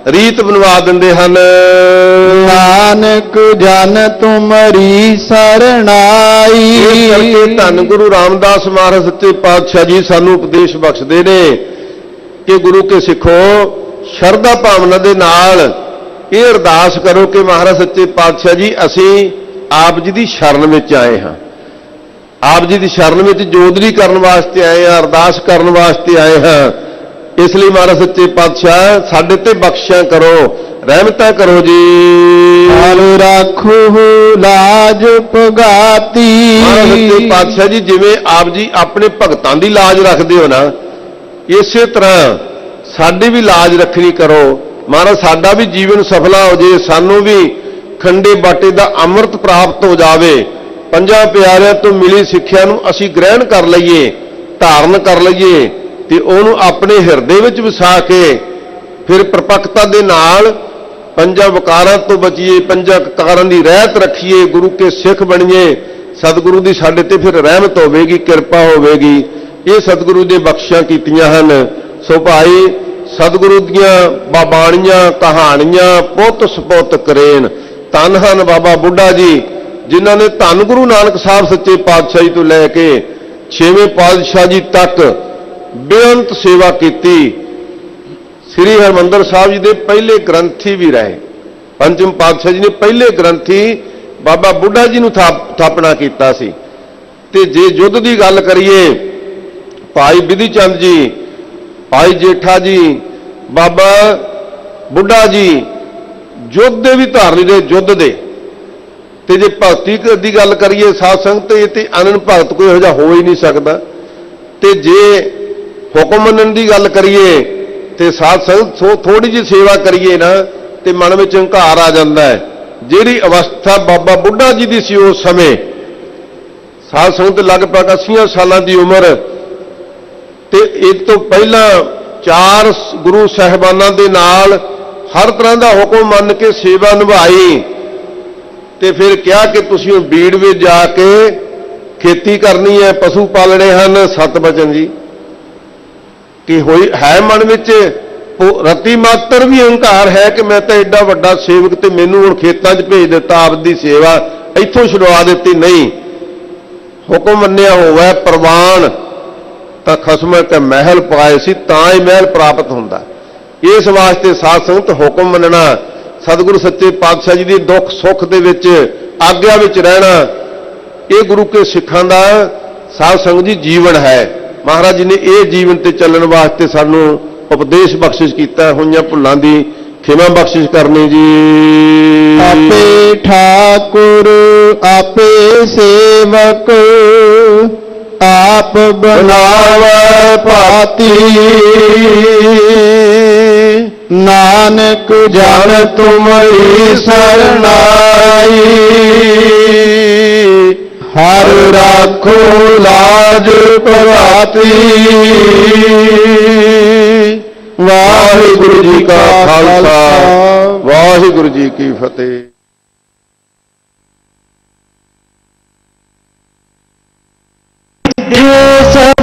ਰੀਤ ਬਣਵਾ ਦਿੰਦੇ ਹਨ। ਨਾਨਕ ਜਨ ਤੁਮਰੀ ਸਰਣਾਈ, ਇਸ ਕਰਕੇ ਧੰਨ ਗੁਰੂ ਰਾਮਦਾਸ ਮਹਾਰਾਜ ਸੱਚੇ ਪਾਤਸ਼ਾਹ ਜੀ ਸਾਨੂੰ ਉਪਦੇਸ਼ ਬਖਸ਼ਦੇ ਨੇ ਕਿ ਗੁਰੂ ਕੇ ਸਿੱਖੋ ਸ਼ਰਧਾ ਭਾਵਨਾ ਦੇ ਨਾਲ ਇਹ ਅਰਦਾਸ ਕਰੋ ਕਿ ਮਹਾਰਾਜ ਸੱਚੇ ਪਾਤਸ਼ਾਹ ਜੀ ਅਸੀਂ ਆਪ ਜੀ ਦੀ ਸ਼ਰਨ ਵਿੱਚ ਆਏ ਹਾਂ, ਆਪ ਜੀ ਦੀ ਸ਼ਰਨ ਵਿੱਚ ਜੋਦਰੀ ਕਰਨ ਵਾਸਤੇ ਆਏ ਹਾਂ, ਅਰਦਾਸ ਕਰਨ ਵਾਸਤੇ ਆਏ ਹਾਂ। ਇਸ ਲਈ ਮਹਾਰਾਜ ਸੱਚੇ ਪਾਤਸ਼ਾਹ ਸਾਡੇ ਤੇ ਬਖਸ਼ਿਸ਼ਾਂ ਕਰੋ, ਰਹਿਮਤਾਂ ਕਰੋ ਜੀ। ਹਰ ਰਾਖੋ ਲਾਜ ਪਗਾਤੀ। ਮਹਾਰਾਜ ਸੱਚੇ ਪਾਤਸ਼ਾਹ ਜੀ ਜਿਵੇਂ ਆਪ ਜੀ ਆਪਣੇ ਭਗਤਾਂ ਦੀ ਲਾਜ ਰੱਖਦੇ ਹੋ ਨਾ, ਇਸੇ ਤਰ੍ਹਾਂ ਸਾਡੀ ਵੀ ਲਾਜ ਰੱਖਣੀ ਕਰੋ। ਮਹਾਰਾਜ ਸਾਡਾ ਵੀ ਜੀਵਨ ਸਫਲਾ ਹੋ ਜੇ, ਸਾਨੂੰ ਵੀ ਖੰਡੇ ਬਾਟੇ ਦਾ ਅੰਮ੍ਰਿਤ ਪ੍ਰਾਪਤ ਹੋ ਜਾਵੇ। ਪੰਜਾਂ ਪਿਆਰਿਆਂ ਤੋਂ ਮਿਲੀ ਸਿੱਖਿਆ ਨੂੰ ਅਸੀਂ ਗ੍ਰਹਿਣ ਕਰ ਲਈਏ, ਧਾਰਨ ਕਰ ਲਈਏ ਤੇ ਉਹਨੂੰ ਆਪਣੇ ਹਿਰਦੇ ਵਿੱਚ ਵਸਾ ਕੇ ਫਿਰ ਪ੍ਰਪੱਕਤਾ ਦੇ ਨਾਲ ਪੰਜਾਂ ਵਿਕਾਰਾਂ ਤੋਂ ਬਚੀਏ, ਪੰਜਾਂ ਕਕਾਰਾਂ ਦੀ ਰਹਿਤ ਰੱਖੀਏ, ਗੁਰੂ ਕੇ ਸਿੱਖ ਬਣੀਏ। ਸਤਿਗੁਰੂ ਦੀ ਸਾਡੇ ਤੇ ਫਿਰ ਰਹਿਮਤ ਹੋਵੇਗੀ, ਕਿਰਪਾ ਹੋਵੇਗੀ। ਇਹ ਸਤਿਗੁਰੂ ਦੇ ਬਖਸ਼ਿਸ਼ਾਂ ਕੀਤੀਆਂ ਹਨ। ਸੋ ਭਾਈ ਸਤਿਗੁਰੂ ਦੀਆਂ ਬਾਬਾਣੀਆਂ ਕਹਾਣੀਆਂ ਪੁੱਤ ਸਪੁੱਤ ਕਰੇਨ। ਧੰਨ ਹਨ ਬਾਬਾ ਬੁੱਢਾ ਜੀ, ਜਿਨ੍ਹਾਂ ਨੇ ਧੰਨ ਗੁਰੂ ਨਾਨਕ ਸਾਹਿਬ ਸੱਚੇ ਪਾਤਸ਼ਾਹੀ ਤੋਂ ਲੈ ਕੇ 6ਵੇਂ ਪਾਤਸ਼ਾਹ ਜੀ ਤੱਕ ਬੇਅੰਤ ਸੇਵਾ ਕੀਤੀ। ਸ੍ਰੀ ਹਰਿਮੰਦਰ ਸਾਹਿਬ ਜੀ ਦੇ ਪਹਿਲੇ ਗ੍ਰੰਥੀ ਵੀ ਰਹੇ। ਪੰਚਮ ਪਾਤਸ਼ਾਹ ਜੀ ਨੇ ਪਹਿਲੇ ਗ੍ਰੰਥੀ ਬਾਬਾ ਬੁੱਢਾ ਜੀ ਨੂੰ ਥਾਪਣਾ ਕੀਤਾ ਸੀ। ਤੇ ਜੇ ਯੁੱਧ ਦੀ ਗੱਲ ਕਰੀਏ, ਭਾਈ ਬਿਧੀ ਚੰਦ ਜੀ, ਭਾਈ ਜੇਠਾ ਜੀ, ਬਾਬਾ ਬੁੱਢਾ ਜੀ ਯੁੱਧ ਦੇ ਵੀ ਧਾਰਨੀ ਦੇ, ਯੁੱਧ ਦੇ। ਤੇ ਜੇ ਭਗਤੀ ਦੀ ਗੱਲ ਕਰੀਏ ਸਾਧ ਸੰਗਤ, ਇਹ ਤੇ ਅਨੰਦ ਭਗਤ ਕੋਈ ਇਹੋ ਜਿਹਾ ਹੋ ਹੀ ਨਹੀਂ ਸਕਦਾ। ਤੇ ਜੇ ਹੁਕਮ ਮੰਨਣ ਦੀ ਗੱਲ ਕਰੀਏ ਤੇ ਸਾਧ ਸੰਗਤ ਥੋੜੀ ਜਿਹੀ ਸੇਵਾ ਕਰੀਏ ਨਾ ਤੇ ਮਨ ਵਿੱਚ ਹੰਕਾਰ ਆ ਜਾਂਦਾ ਹੈ। ਜਿਹੜੀ ਅਵਸਥਾ ਬਾਬਾ ਬੁੱਢਾ ਜੀ ਦੀ ਸੀ ਉਸ ਸਮੇਂ, ਸਾਧ ਸੰਗਤ ਲਗਭਗ 80 ਸਾਲਾਂ ਦੀ ਉਮਰ, ਤੇ ਇਸ ਤੋਂ ਪਹਿਲਾਂ 4 ਗੁਰੂ ਸਾਹਿਬਾਨਾਂ ਦੇ ਨਾਲ ਹਰ ਤਰ੍ਹਾਂ ਦਾ ਹੁਕਮ ਮੰਨ ਕੇ ਸੇਵਾ ਨਿਭਾਈ। ਤੇ ਫਿਰ ਕਿਹਾ ਕਿ ਤੁਸੀਂ ਬੀੜ ਵਿੱਚ ਜਾ ਕੇ ਖੇਤੀ ਕਰਨੀ ਹੈ, ਪਸ਼ੂ ਪਾਲਣੇ ਹਨ। ਸਤ ਬਚਨ ਜੀ ਕਿ ਹੋਈ ਹੈ ਮਨ ਵਿੱਚ ਰਤੀ ਮਾਤਰ ਵੀ ਹੰਕਾਰ ਹੈ ਕਿ ਮੈਂ ਤਾਂ ਐਡਾ ਵੱਡਾ ਸੇਵਕ ਤੇ ਮੈਨੂੰ ਹੁਣ ਖੇਤਾਂ 'ਚ ਭੇਜ ਦਿੱਤਾ, ਆਪ ਦੀ ਸੇਵਾ ਇੱਥੋਂ ਛੁਡਵਾ ਦਿੱਤੀ। ਨਹੀਂ, ਹੁਕਮ ਮੰਨਿਆ ਹੋਵੇ ਪ੍ਰਵਾਨ ਤਾਂ ਖਸਮ ਤੇ ਮਹਿਲ ਪਾਏ ਸੀ, ਤਾਂ ਹੀ ਮਹਿਲ ਪ੍ਰਾਪਤ ਹੁੰਦਾ। ਇਸ ਵਾਸਤੇ ਸਾਧ ਸੰਗਤ ਹੁਕਮ ਮੰਨਣਾ, ਸਤਿਗੁਰੂ ਸੱਚੇ ਪਾਤਸ਼ਾਹ ਜੀ ਦੀ ਦੁੱਖ ਸੁੱਖ ਦੇ ਵਿੱਚ ਆਗਿਆ ਵਿੱਚ ਰਹਿਣਾ, ਇਹ ਗੁਰੂ ਕੇ ਸਿੱਖਾਂ ਦਾ ਸਾਧ ਸੰਗਤ ਜੀ ਜੀਵਨ ਹੈ। ਮਹਾਰਾਜ ਜੀ ਨੇ ਇਹ ਜੀਵਨ ਤੇ ਚੱਲਣ ਵਾਸਤੇ ਸਾਨੂੰ ਉਪਦੇਸ਼ ਬਖਸ਼ਿਸ਼ ਕੀਤਾ। ਹੋਈਆਂ ਭੁੱਲਾਂ ਦੀ ਖਿਮਾ ਬਖਸ਼ਿਸ਼ ਕਰਨੀ ਜੀ। ਆਪੇ ਠਾਕੁਰ ਆਪੇ ਸੇਵਕ, ਆਪ ਬਣਾਵੈ ਭਾਤੀ। ਨਾਨਕ ਜਨ ਤੁਮਰੀ ਸਰਨਾਈ, ਹਰ ਰਾਖੋ ਲਾਜ ਪਗਾਤੀ। ਵਾਹਿਗੁਰੂ ਜੀ ਕਾ ਖਾਲਸਾ, ਵਾਹਿਗੁਰੂ ਜੀ ਕੀ ਫਤਿਹ। ਸਭ